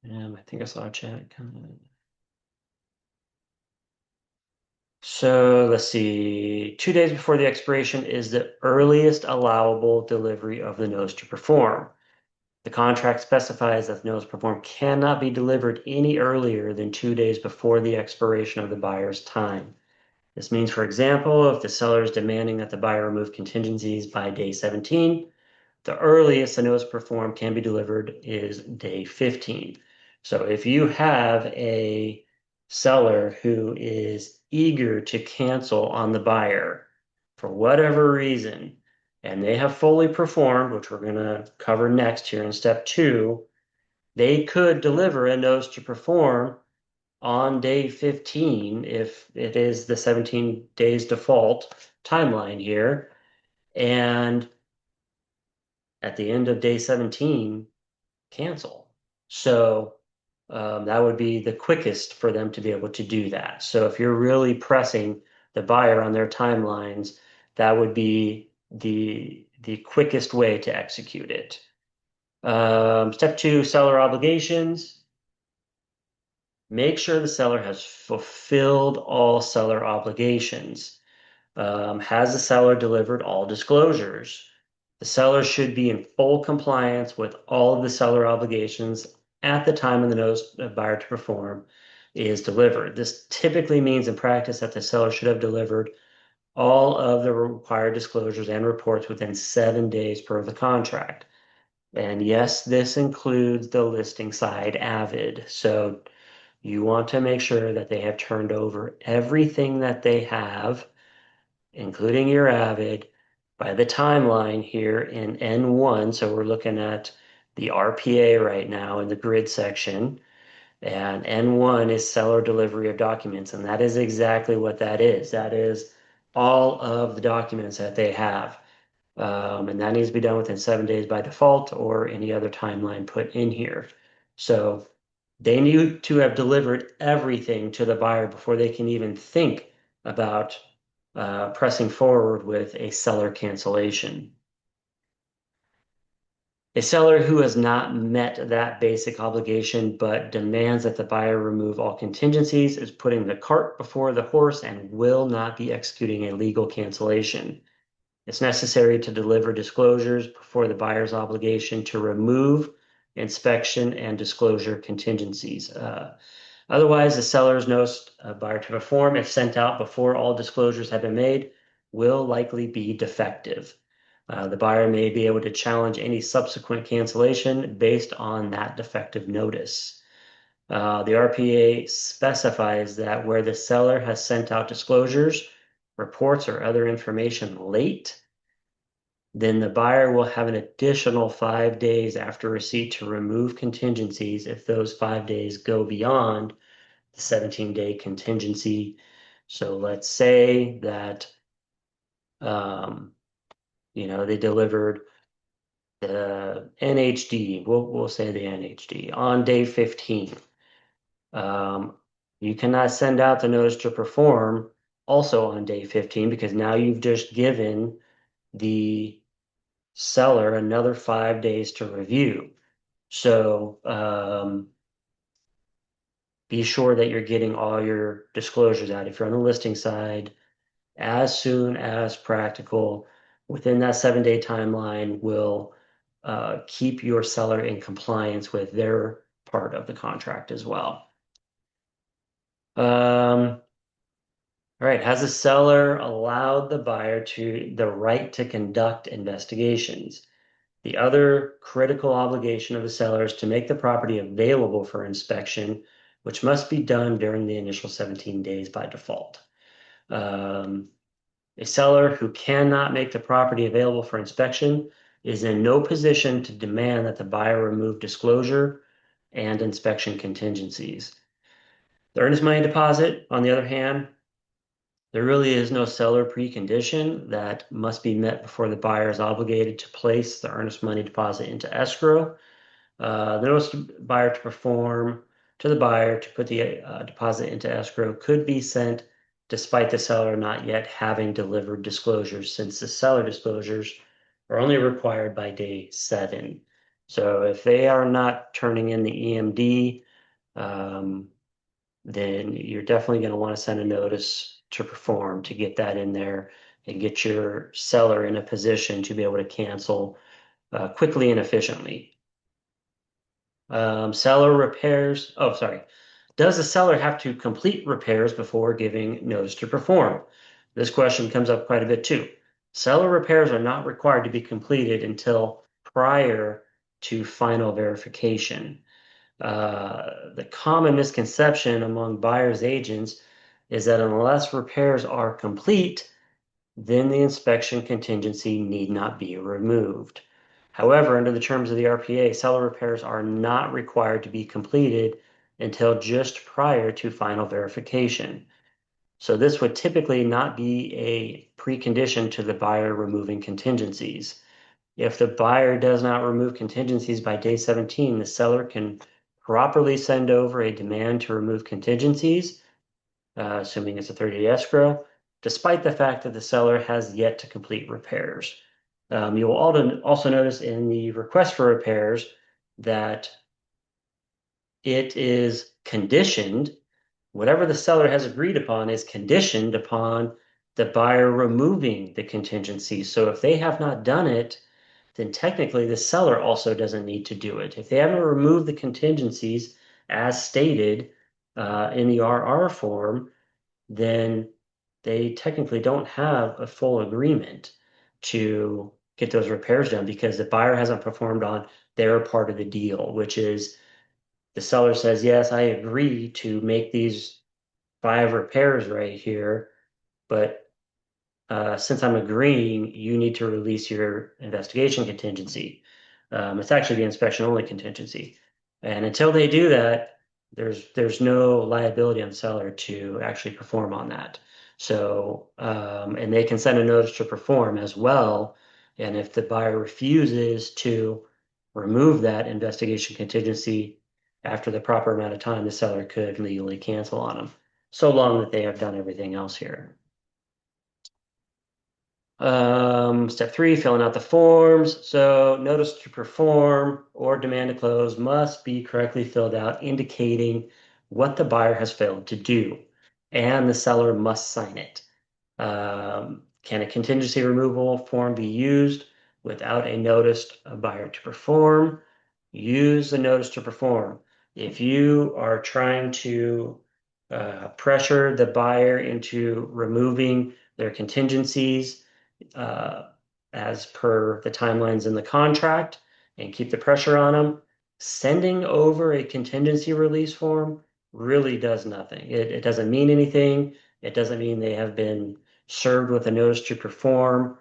I think I saw a chat comment. So let's see. 2 days before the expiration is the earliest allowable delivery of the notice to perform. The contract specifies that the notice to perform cannot be delivered any earlier than 2 days before the expiration of the buyer's time. This means, for example, if the seller is demanding that the buyer remove contingencies by day 17, the earliest the notice to perform can be delivered is day 15. So if you have a seller who is eager to cancel on the buyer for whatever reason, and they have fully performed, which we're going to cover next here in step 2, they could deliver a notice to perform on day 15 if it is the 17 days default timeline here. And at the end of day 17, cancel. So that would be the quickest for them to be able to do that. So if you're really pressing the buyer on their timelines, that would be the quickest way to execute it. Step 2, seller obligations. Make sure the seller has fulfilled all seller obligations. Has the seller delivered all disclosures? The seller should be in full compliance with all of the seller obligations at the time of the notice of buyer to perform is delivered. This typically means in practice that the seller should have delivered all of the required disclosures and reports within 7 days per the contract. And yes, this includes the listing side avid. So you want to make sure that they have turned over everything that they have, including your avid, by the timeline here in N1. So we're looking at the RPA right now in the grid section. And N1 is seller delivery of documents. And that is exactly what that is. That is all of the documents that they have. And that needs to be done within 7 days by default or any other timeline put in here. So they need to have delivered everything to the buyer before they can even think about pressing forward with a seller cancellation. A seller who has not met that basic obligation but demands that the buyer remove all contingencies is putting the cart before the horse and will not be executing a legal cancellation. It's necessary to deliver disclosures before the buyer's obligation to remove inspection, and disclosure contingencies. Otherwise, the seller's notice of buyer to perform, if sent out before all disclosures have been made, will likely be defective. The buyer may be able to challenge any subsequent cancellation based on that defective notice. The RPA specifies that where the seller has sent out disclosures, reports, or other information late, then the buyer will have an additional 5 days after receipt to remove contingencies if those 5 days go beyond the 17-day contingency. So let's say that they delivered the NHD. We'll say the NHD on day 15. You cannot send out the notice to perform also on day 15 because now you've just given the seller another 5 days to review. So be sure that you're getting all your disclosures out. If you're on the listing side, as soon as practical, within that 7-day timeline, will keep your seller in compliance with their part of the contract as well. All right, has the seller allowed the buyer the right to conduct investigations? The other critical obligation of the seller is to make the property available for inspection, which must be done during the initial 17 days by default. A seller who cannot make the property available for inspection is in no position to demand that the buyer remove disclosure and inspection contingencies. The earnest money deposit, on the other hand, there really is no seller precondition that must be met before the buyer is obligated to place the earnest money deposit into escrow. The notice to buyer to perform to the buyer to put the deposit into escrow could be sent despite the seller not yet having delivered disclosures, since the seller disclosures are only required by day 7. So if they are not turning in the EMD, then you're definitely going to want to send a notice to perform to get that in there and get your seller in a position to be able to cancel quickly and efficiently. Seller repairs. Oh, sorry. Does the seller have to complete repairs before giving notice to perform? This question comes up quite a bit too. Seller repairs are not required to be completed until prior to final verification. The common misconception among buyers agents is that unless repairs are complete, then the inspection contingency need not be removed. However, under the terms of the RPA, seller repairs are not required to be completed until just prior to final verification. So this would typically not be a precondition to the buyer removing contingencies. If the buyer does not remove contingencies by day 17, the seller can properly send over a demand to remove contingencies, assuming it's a 30-day escrow, despite the fact that the seller has yet to complete repairs. You will also notice in the request for repairs that it is conditioned, whatever the seller has agreed upon is conditioned upon the buyer removing the contingency. So if they have not done it, then technically the seller also doesn't need to do it. If they haven't removed the contingencies as stated in the RR form, then they technically don't have a full agreement to get those repairs done because the buyer hasn't performed on their part of the deal, which is the seller says, yes, I agree to make these 5 repairs right here, but since I'm agreeing, you need to release your investigation contingency. It's actually the inspection only contingency. And until they do that, there's no liability on the seller to actually perform on that. So, and they can send a notice to perform as well. And if the buyer refuses to remove that investigation contingency after the proper amount of time, the seller could legally cancel on them, so long that they have done everything else here. Step 3, filling out the forms. So notice to perform or demand to close must be correctly filled out, indicating what the buyer has failed to do, and the seller must sign it. Can a contingency removal form be used without a notice of buyer to perform? use the notice to perform. If you are trying to pressure the buyer into removing their contingencies uh, as per the timelines in the contract and keep the pressure on them, sending over a contingency release form really does nothing. It doesn't mean anything. It doesn't mean they have been served with a notice to perform.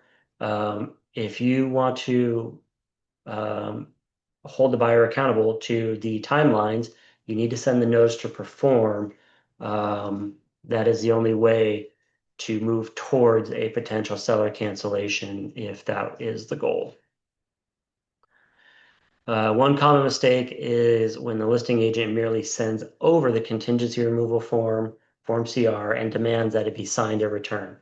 If you want to um, hold the buyer accountable to the timelines, you need to send the notice to perform. Um, that is the only way to move towards a potential seller cancellation if that is the goal. One common mistake is when the listing agent merely sends over the contingency removal form, Form CR, and demands that it be signed or returned.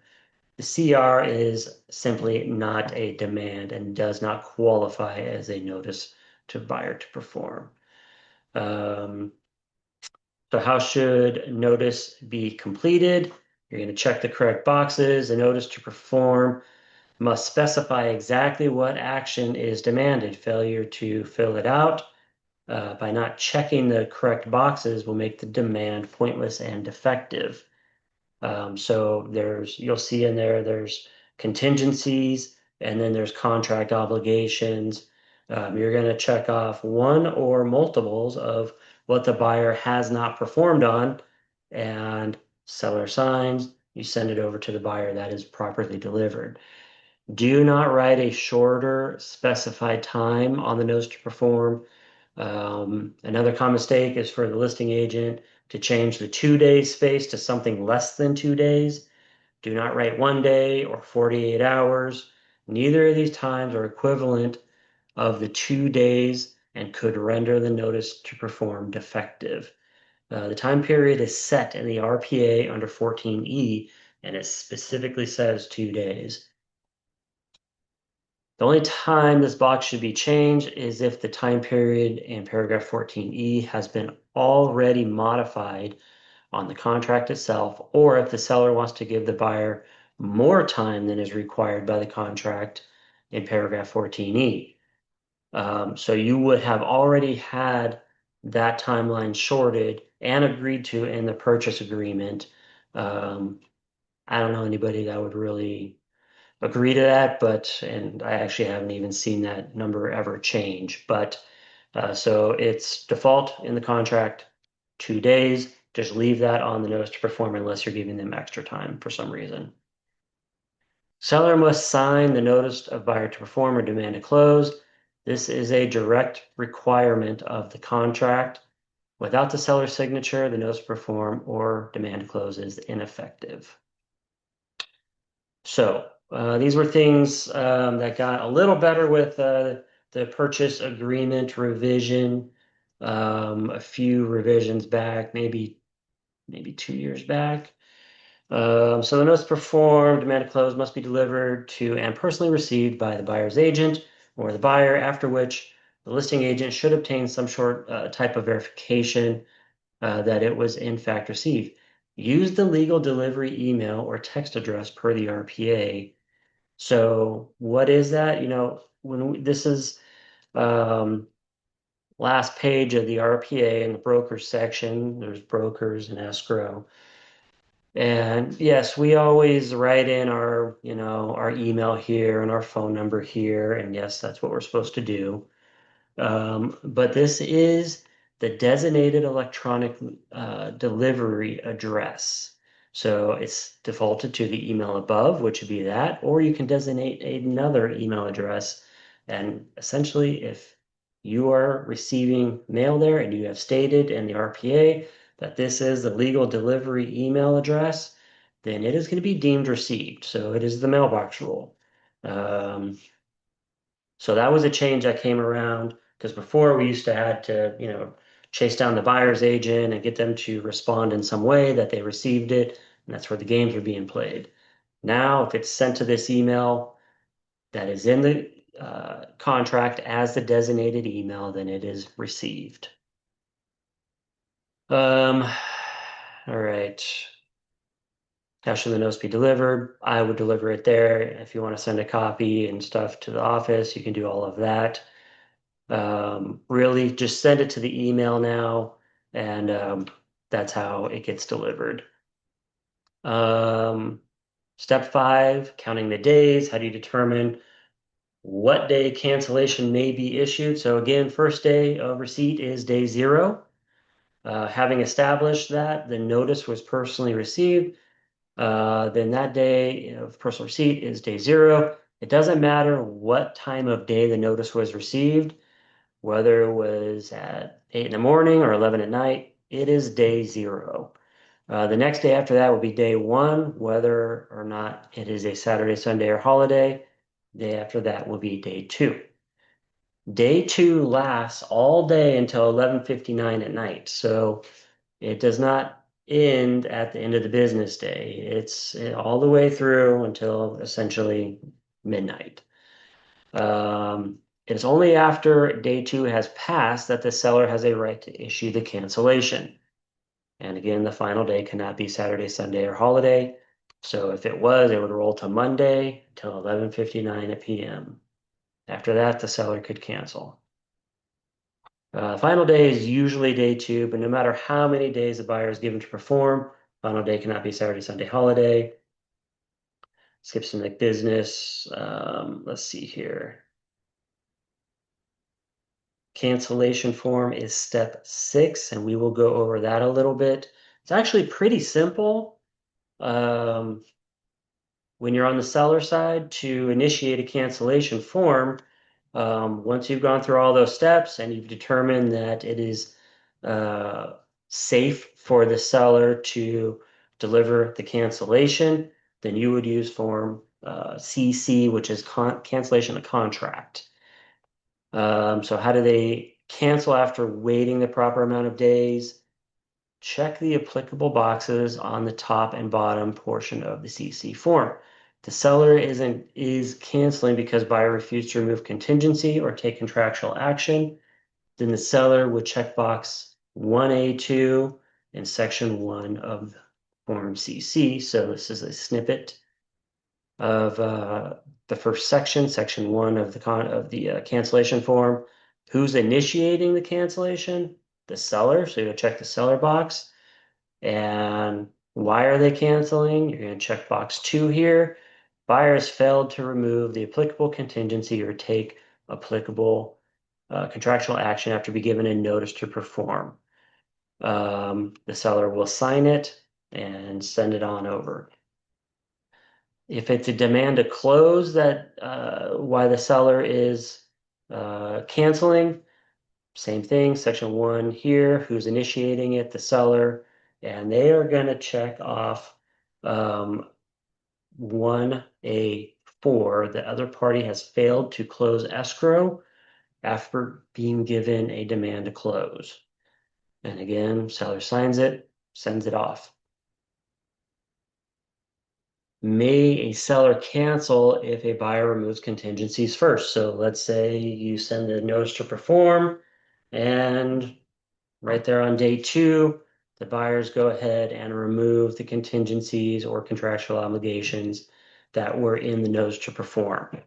The CR is simply not a demand and does not qualify as a notice to buyer to perform. Um, so how should notice be completed? You're going to check the correct boxes. The notice to perform must specify exactly what action is demanded. Failure to fill it out by not checking the correct boxes will make the demand pointless and defective. So you'll see in there's contingencies and then there's contract obligations. You're going to check off one or multiples of what the buyer has not performed on, and seller signs, you send it over to the buyer that is properly delivered. Do not write a shorter specified time on the notice to perform. Another common mistake is for the listing agent to change the 2 day space to something less than 2 days. Do not write 1 day or 48 hours. Neither of these times are equivalent of the 2 days and could render the notice to perform defective. The time period is set in the RPA under 14E, and it specifically says 2 days. The only time this box should be changed is if the time period in paragraph 14E has been already modified on the contract itself, or if the seller wants to give the buyer more time than is required by the contract in paragraph 14E. So you would have already had that timeline shorted and agreed to in the purchase agreement. I don't know anybody that would really agree to that, and I actually haven't even seen that number ever change. But so it's default in the contract, 2 days. Just leave that on the notice to perform unless you're giving them extra time for some reason. Seller must sign the notice of buyer to perform or demand to close. This is a direct requirement of the contract. Without the seller's signature, the notice to perform or demand to close is ineffective. So these were things that got a little better with the purchase agreement revision a few revisions back, maybe 2 years back. So the notice performed, demand to close must be delivered to and personally received by the buyer's agent or the buyer, after which the listing agent should obtain some short type of verification that it was in fact received. Use the legal delivery email or text address per the RPA. So what is that? This is um, last page of the RPA in the brokers section. There's brokers and escrow. And yes, we always write in our email here and our phone number here. And yes, that's what we're supposed to do. But this is the designated electronic delivery address. So it's defaulted to the email above, which would be that, or you can designate another email address. And essentially, if you are receiving mail there and you have stated in the RPA that this is the legal delivery email address, then it is going to be deemed received. So it is the mailbox rule. So that was a change that came around because before we used to had to, chase down the buyer's agent and get them to respond in some way that they received it, and that's where the games were being played. Now, if it's sent to this email that is in the contract as the designated email, then it is received. All right. How should the notes be delivered? I would deliver it there. If you want to send a copy and stuff to the office, you can do all of that. Really, just send it to the email now, and that's how it gets delivered. Um, Step 5, counting the days. How do you determine what day cancellation may be issued? So again, first day of receipt is day 0. Having established that the notice was personally received, then that day of personal receipt is day 0. It doesn't matter what time of day the notice was received, whether it was at 8 in the morning or 11 at night, it is day 0. The next day after that will be day 1, whether or not it is a Saturday, Sunday, or holiday. Day after that will be day 2. Day 2 lasts all day until 11:59 at night. So it does not end at the end of the business day. It's all the way through until essentially midnight. It's only after day 2 has passed that the seller has a right to issue the cancellation. And again, the final day cannot be Saturday, Sunday, or holiday. So if it was, it would roll to Monday till 11:59 p.m. After that, the seller could cancel. Final day is usually day 2, but no matter how many days the buyer is given to perform, final day cannot be Saturday, Sunday, holiday. Skip some like business. Let's see here. Cancellation form is step 6, and we will go over that a little bit. It's actually pretty simple. Um, when you're on the seller side to initiate a cancellation form, once you've gone through all those steps and you've determined that it is uh, safe for the seller to deliver the cancellation, then you would use form CC, which is cancellation of contract. So how do they cancel after waiting the proper amount of days? Check the applicable boxes on the top and bottom portion of the CC form. The seller is canceling because buyer refused to remove contingency or take contractual action. Then the seller would check box 1A2 in section 1 of form CC. So this is a snippet of the first section, section 1 of the cancellation form. Who's initiating the cancellation? The seller. So you check the seller box. And why are they canceling? You're going to check box 2 here. Buyers failed to remove the applicable contingency or take applicable contractual action after be given a notice to perform. The seller will sign it and send it on over. If it's a demand to close, that why the seller is canceling, same thing, section 1 here, who's initiating it, the seller, and they are going to check off 1A4, the other party has failed to close escrow after being given a demand to close. And again, seller signs it, sends it off. May a seller cancel if a buyer removes contingencies first? So let's say you send the notice to perform, and right there on day 2, the buyers go ahead and remove the contingencies or contractual obligations that were in the notice to perform.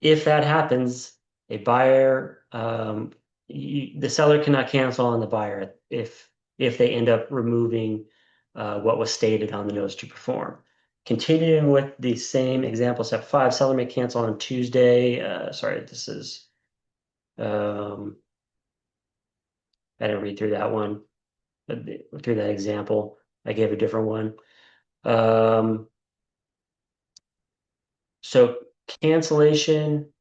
If that happens, a buyer, the seller cannot cancel on the buyer if they end up removing what was stated on the notice to perform. Continuing with the same example, step 5, seller may cancel on Tuesday. Sorry, this is, I didn't read through that one, through that example. I gave a different one. So cancellation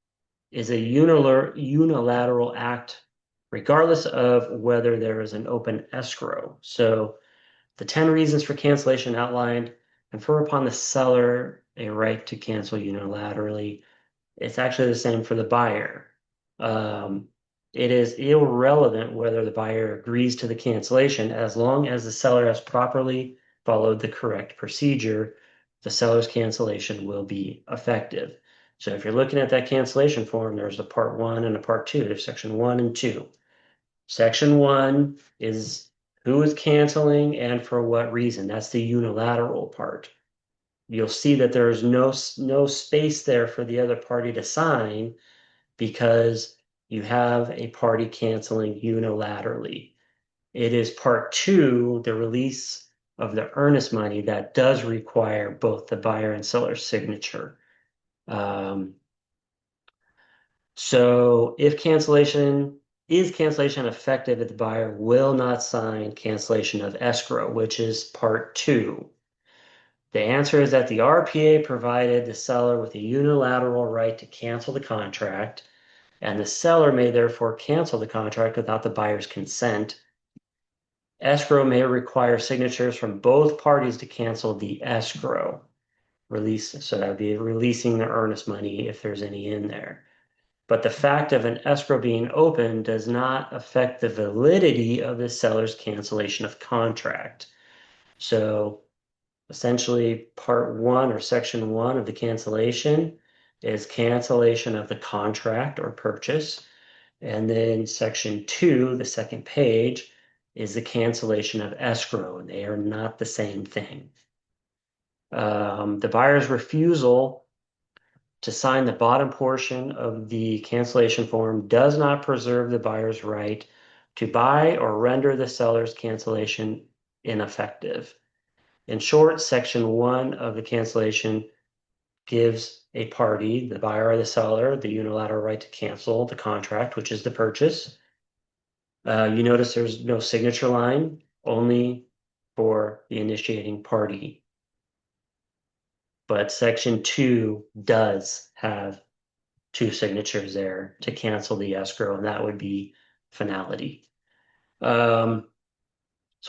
is a unilateral act, regardless of whether there is an open escrow. So the 10 reasons for cancellation outlined confer upon the seller a right to cancel unilaterally. It's actually the same for the buyer. It is irrelevant whether the buyer agrees to the cancellation as long as the seller has properly followed the correct procedure, the seller's cancellation will be effective. So if you're looking at that cancellation form, there's a part 1 and a part 2. There's section 1 and 2. Section 1 is who is canceling and for what reason. That's the unilateral part. You'll see that there is no space there for the other party to sign because you have a party canceling unilaterally. It is part two, the release of the earnest money, that does require both the buyer and seller's signature. Um, so if cancellation effective if the buyer will not sign cancellation of escrow, which is part two? The answer is that the RPA provided the seller with a unilateral right to cancel the contract, and the seller may therefore cancel the contract without the buyer's consent. Escrow may require signatures from both parties to cancel the escrow release. So that would be releasing the earnest money if there's any in there. But the fact of an escrow being open does not affect the validity of the seller's cancellation of contract. So essentially, part one or section one of the cancellation is cancellation of the contract or purchase. And then section two, the second page, is the cancellation of escrow. They are not the same thing. The buyer's refusal to sign the bottom portion of the cancellation form does not preserve the buyer's right to buy or render the seller's cancellation ineffective. In short, section one of the cancellation gives a party, the buyer or the seller, the unilateral right to cancel the contract, which is the purchase. You notice there's no signature line, only for the initiating party. But section two does have two signatures there to cancel the escrow, and that would be finality. So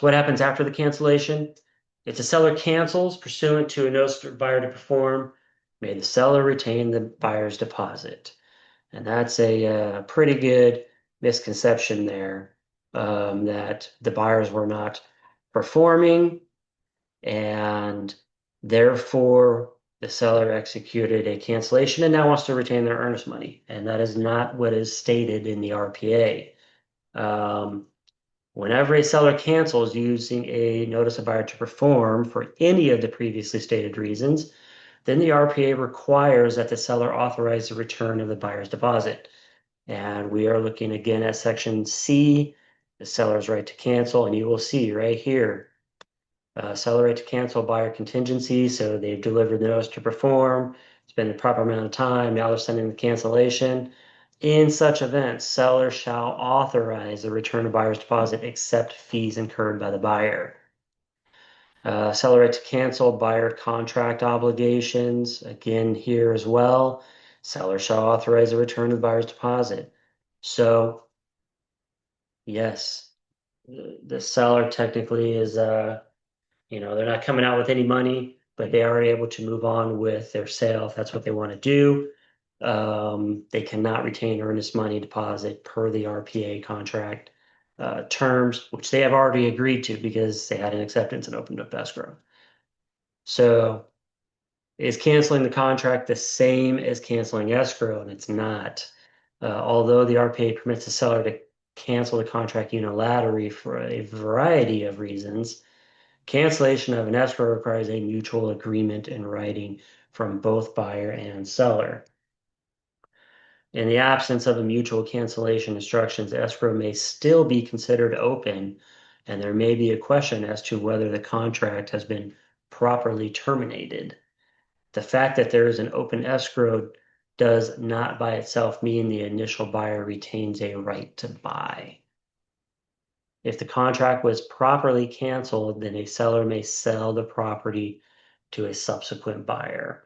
what happens after the cancellation? If the seller cancels pursuant to a notice to buyer to perform, may the seller retain the buyer's deposit. And that's a pretty good misconception there, that the buyers were not performing, and therefore the seller executed a cancellation and now wants to retain their earnest money. And that is not what is stated in the RPA. Whenever a seller cancels using a notice of buyer to perform for any of the previously stated reasons, then the RPA requires that the seller authorize the return of the buyer's deposit. And we are looking again at section C, the seller's right to cancel, and you will see right here, seller right to cancel buyer contingency. So they've delivered the notice to perform. It's been the proper amount of time. Now they're sending the cancellation. In such events, seller shall authorize the return of buyer's deposit except fees incurred by the buyer. Seller right to cancel buyer contract obligations. Again, here as well, seller shall authorize the return of buyer's deposit. So, yes, the seller technically is, they're not coming out with any money, but they are able to move on with their sale if that's what they want to do. They cannot retain earnest money deposit per the RPA contract terms, which they have already agreed to because they had an acceptance and opened up escrow. So is canceling the contract the same as canceling escrow? And it's not. Although the RPA permits the seller to cancel the contract unilaterally for a variety of reasons, cancellation of an escrow requires a mutual agreement in writing from both buyer and seller. In the absence of a mutual cancellation instructions, escrow may still be considered open, and there may be a question as to whether the contract has been properly terminated. The fact that there is an open escrow does not by itself mean the initial buyer retains a right to buy. If the contract was properly canceled, then a seller may sell the property to a subsequent buyer.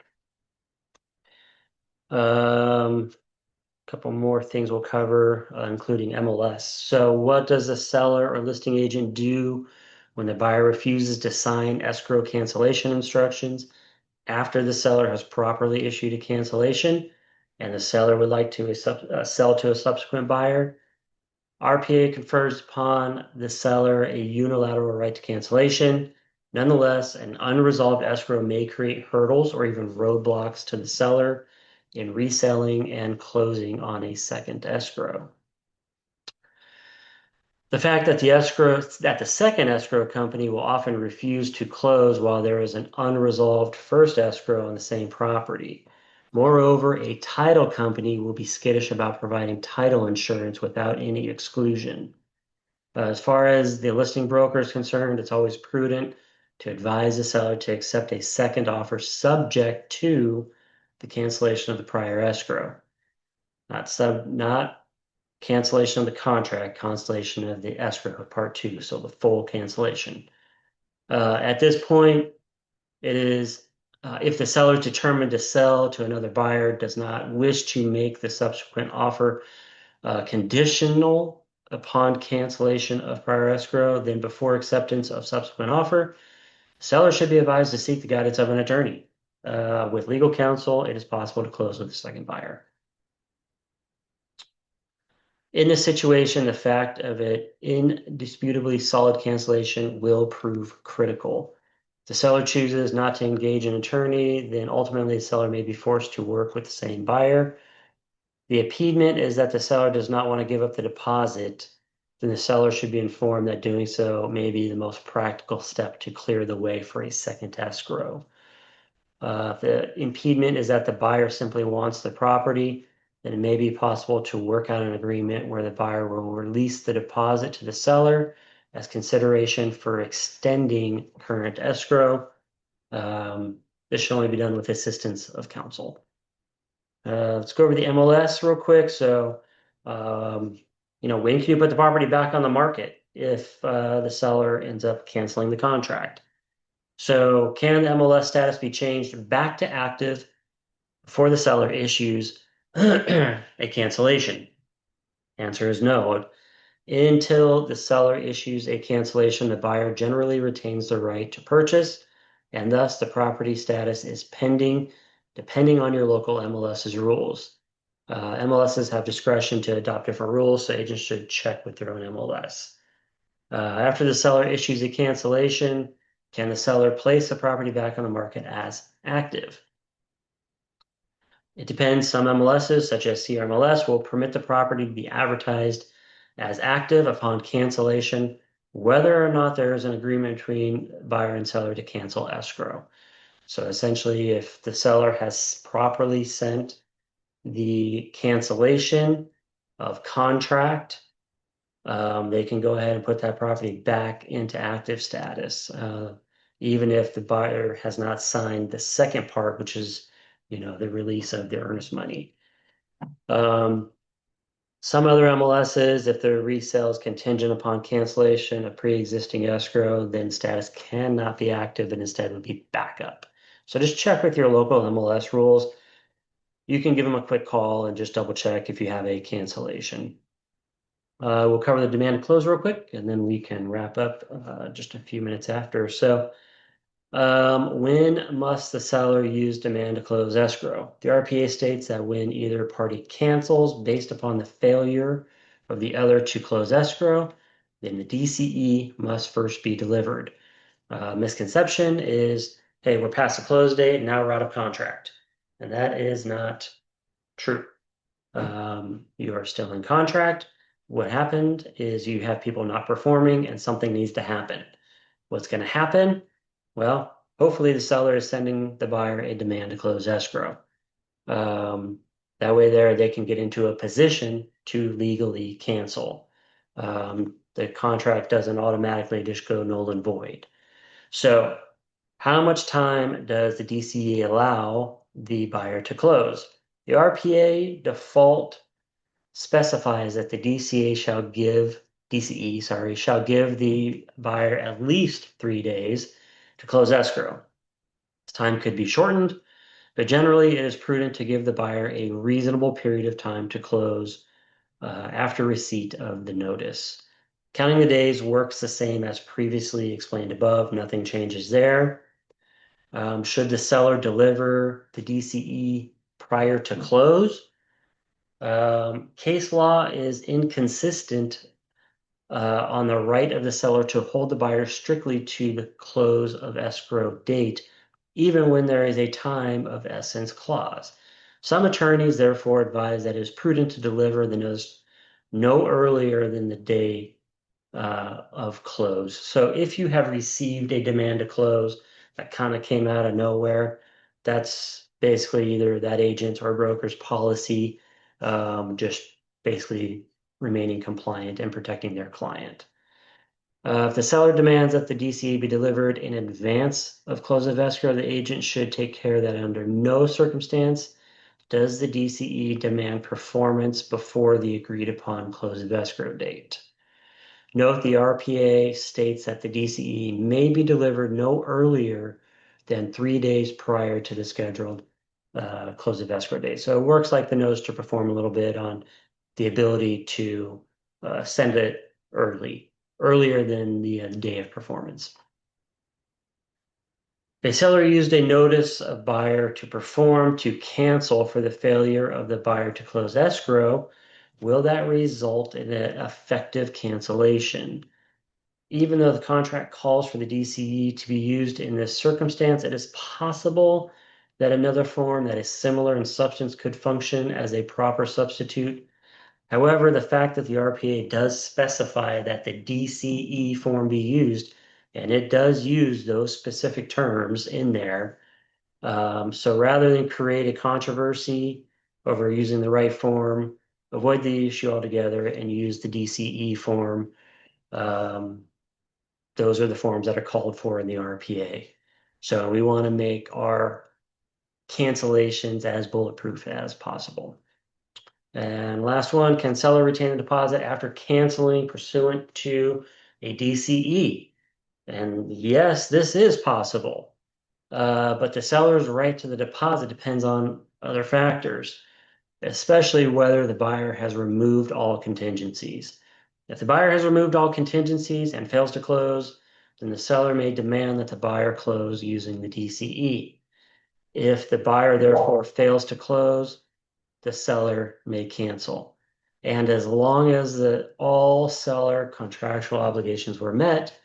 Couple more things we'll cover, including MLS. So what does a seller or listing agent do when the buyer refuses to sign escrow cancellation instructions after the seller has properly issued a cancellation and the seller would like to sell to a subsequent buyer? RPA confers upon the seller a unilateral right to cancellation. Nonetheless, an unresolved escrow may create hurdles or even roadblocks to the seller in reselling and closing on a second escrow. The fact that the second escrow company will often refuse to close while there is an unresolved first escrow on the same property. Moreover, a title company will be skittish about providing title insurance without any exclusion. As far as the listing broker is concerned, it's always prudent to advise the seller to accept a second offer subject to the cancellation of the prior escrow. Not cancellation of the contract, cancellation of the escrow, part two, so the full cancellation. At this point, it is if the seller is determined to sell to another buyer, does not wish to make the subsequent offer conditional upon cancellation of prior escrow, then before acceptance of subsequent offer, seller should be advised to seek the guidance of an attorney. With legal counsel, it is possible to close with a second buyer. In this situation, the fact of it indisputably solid cancellation will prove critical. If the seller chooses not to engage an attorney, then ultimately the seller may be forced to work with the same buyer. The impediment is that the seller does not want to give up the deposit, then the seller should be informed that doing so may be the most practical step to clear the way for a second escrow. The impediment is that the buyer simply wants the property, then it may be possible to work out an agreement where the buyer will release the deposit to the seller as consideration for extending current escrow. This should only be done with assistance of counsel. Let's go over the MLS real quick. So, when can you put the property back on the market if the seller ends up canceling the contract? So can the MLS status be changed back to active before the seller issues a cancellation? Answer is no. Until the seller issues a cancellation, the buyer generally retains the right to purchase, and thus the property status is pending, depending on your local MLS's rules. MLSs have discretion to adopt different rules, so agents should check with their own MLS. After the seller issues a cancellation, can the seller place the property back on the market as active? It depends. Some MLSs, such as CRMLS, will permit the property to be advertised as active upon cancellation, whether or not there is an agreement between buyer and seller to cancel escrow. So essentially, if the seller has properly sent the cancellation of contract, they can go ahead and put that property back into active status, even if the buyer has not signed the second part, which is, the release of the earnest money. Some other MLSs, if their resale is contingent upon cancellation of pre-existing escrow, then status cannot be active and instead would be backup. So just check with your local MLS rules. You can give them a quick call and just double check if you have a cancellation. We'll cover the demand to close real quick, and then we can wrap up just a few minutes after. So, when must the seller use demand to close escrow? The RPA states that when either party cancels based upon the failure of the other to close escrow, then the DCE must first be delivered. Misconception is, hey, we're past the close date, now we're out of contract. And that is not true. You are still in contract. What happened is you have people not performing and something needs to happen. What's going to happen? Well, hopefully the seller is sending the buyer a demand to close escrow. That way they can get into a position to legally cancel. The contract doesn't automatically just go null and void. So how much time does the DCE allow the buyer to close? The RPA default specifies that the DCE shall give the buyer at least 3 days to close escrow. This time could be shortened, but generally it is prudent to give the buyer a reasonable period of time to close after receipt of the notice. Counting the days works the same as previously explained above. Nothing changes there. Should the seller deliver the DCE prior to close? Case law is inconsistent on the right of the seller to hold the buyer strictly to the close of escrow date, even when there is a time of essence clause. Some attorneys therefore advise that it is prudent to deliver the notice no earlier than the day of close. So if you have received a demand to close that kind of came out of nowhere, that's basically either that agent or broker's policy, just basically remaining compliant and protecting their client. If the seller demands that the DCE be delivered in advance of close of escrow, the agent should take care that under no circumstance does the DCE demand performance before the agreed upon close of escrow date. Note the RPA states that the DCE may be delivered no earlier than 3 days prior to the scheduled close of escrow date. So it works like the notice to perform a little bit on the ability to send it earlier than the day of performance. A seller used a notice of buyer to perform to cancel for the failure of the buyer to close escrow. Will that result in an effective cancellation? Even though the contract calls for the DCE to be used in this circumstance, it is possible that another form that is similar in substance could function as a proper substitute. However, the fact that the RPA does specify that the DCE form be used, and it does use those specific terms in there. So rather than create a controversy over using the right form, avoid the issue altogether and use the DCE form. Those are the forms that are called for in the RPA. So we want to make our cancellations as bulletproof as possible. And last one, can seller retain a deposit after canceling pursuant to a DCE? And yes, this is possible. But the seller's right to the deposit depends on other factors, especially whether the buyer has removed all contingencies. If the buyer has removed all contingencies and fails to close, then the seller may demand that the buyer close using the DCE. If the buyer therefore fails to close, the seller may cancel. And as long as all seller contractual obligations were met,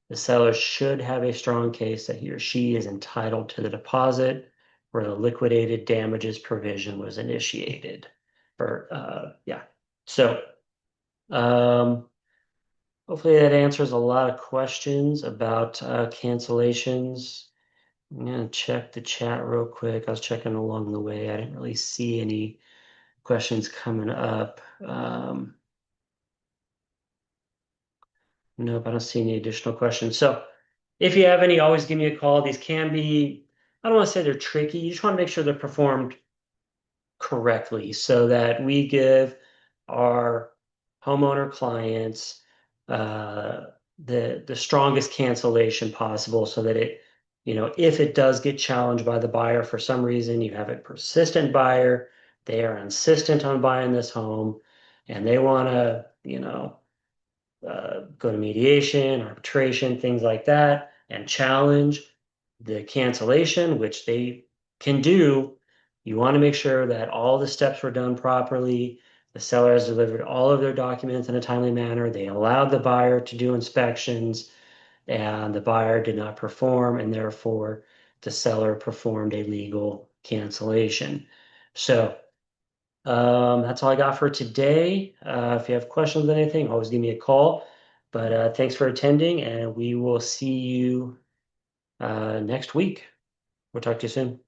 the seller should have a strong case that he or she is entitled to the deposit where the liquidated damages provision was initiated. So hopefully that answers a lot of questions about cancellations. I'm gonna check the chat real quick. I was checking along the way. I didn't really see any questions coming up. Nope, I don't see any additional questions. So if you have any, always give me a call. These can be, I don't want to say they're tricky. You just want to make sure they're performed correctly so that we give our homeowner clients the strongest cancellation possible so that it, if it does get challenged by the buyer for some reason, you have a persistent buyer, they are insistent on buying this home, and they want to, go to mediation, arbitration, things like that, and challenge the cancellation, which they can do. You want to make sure that all the steps were done properly. The seller has delivered all of their documents in a timely manner. They allowed the buyer to do inspections, and the buyer did not perform, and therefore the seller performed a legal cancellation. So that's all I got for today. If you have questions on anything, always give me a call. But thanks for attending, and we will see you next week. We'll talk to you soon.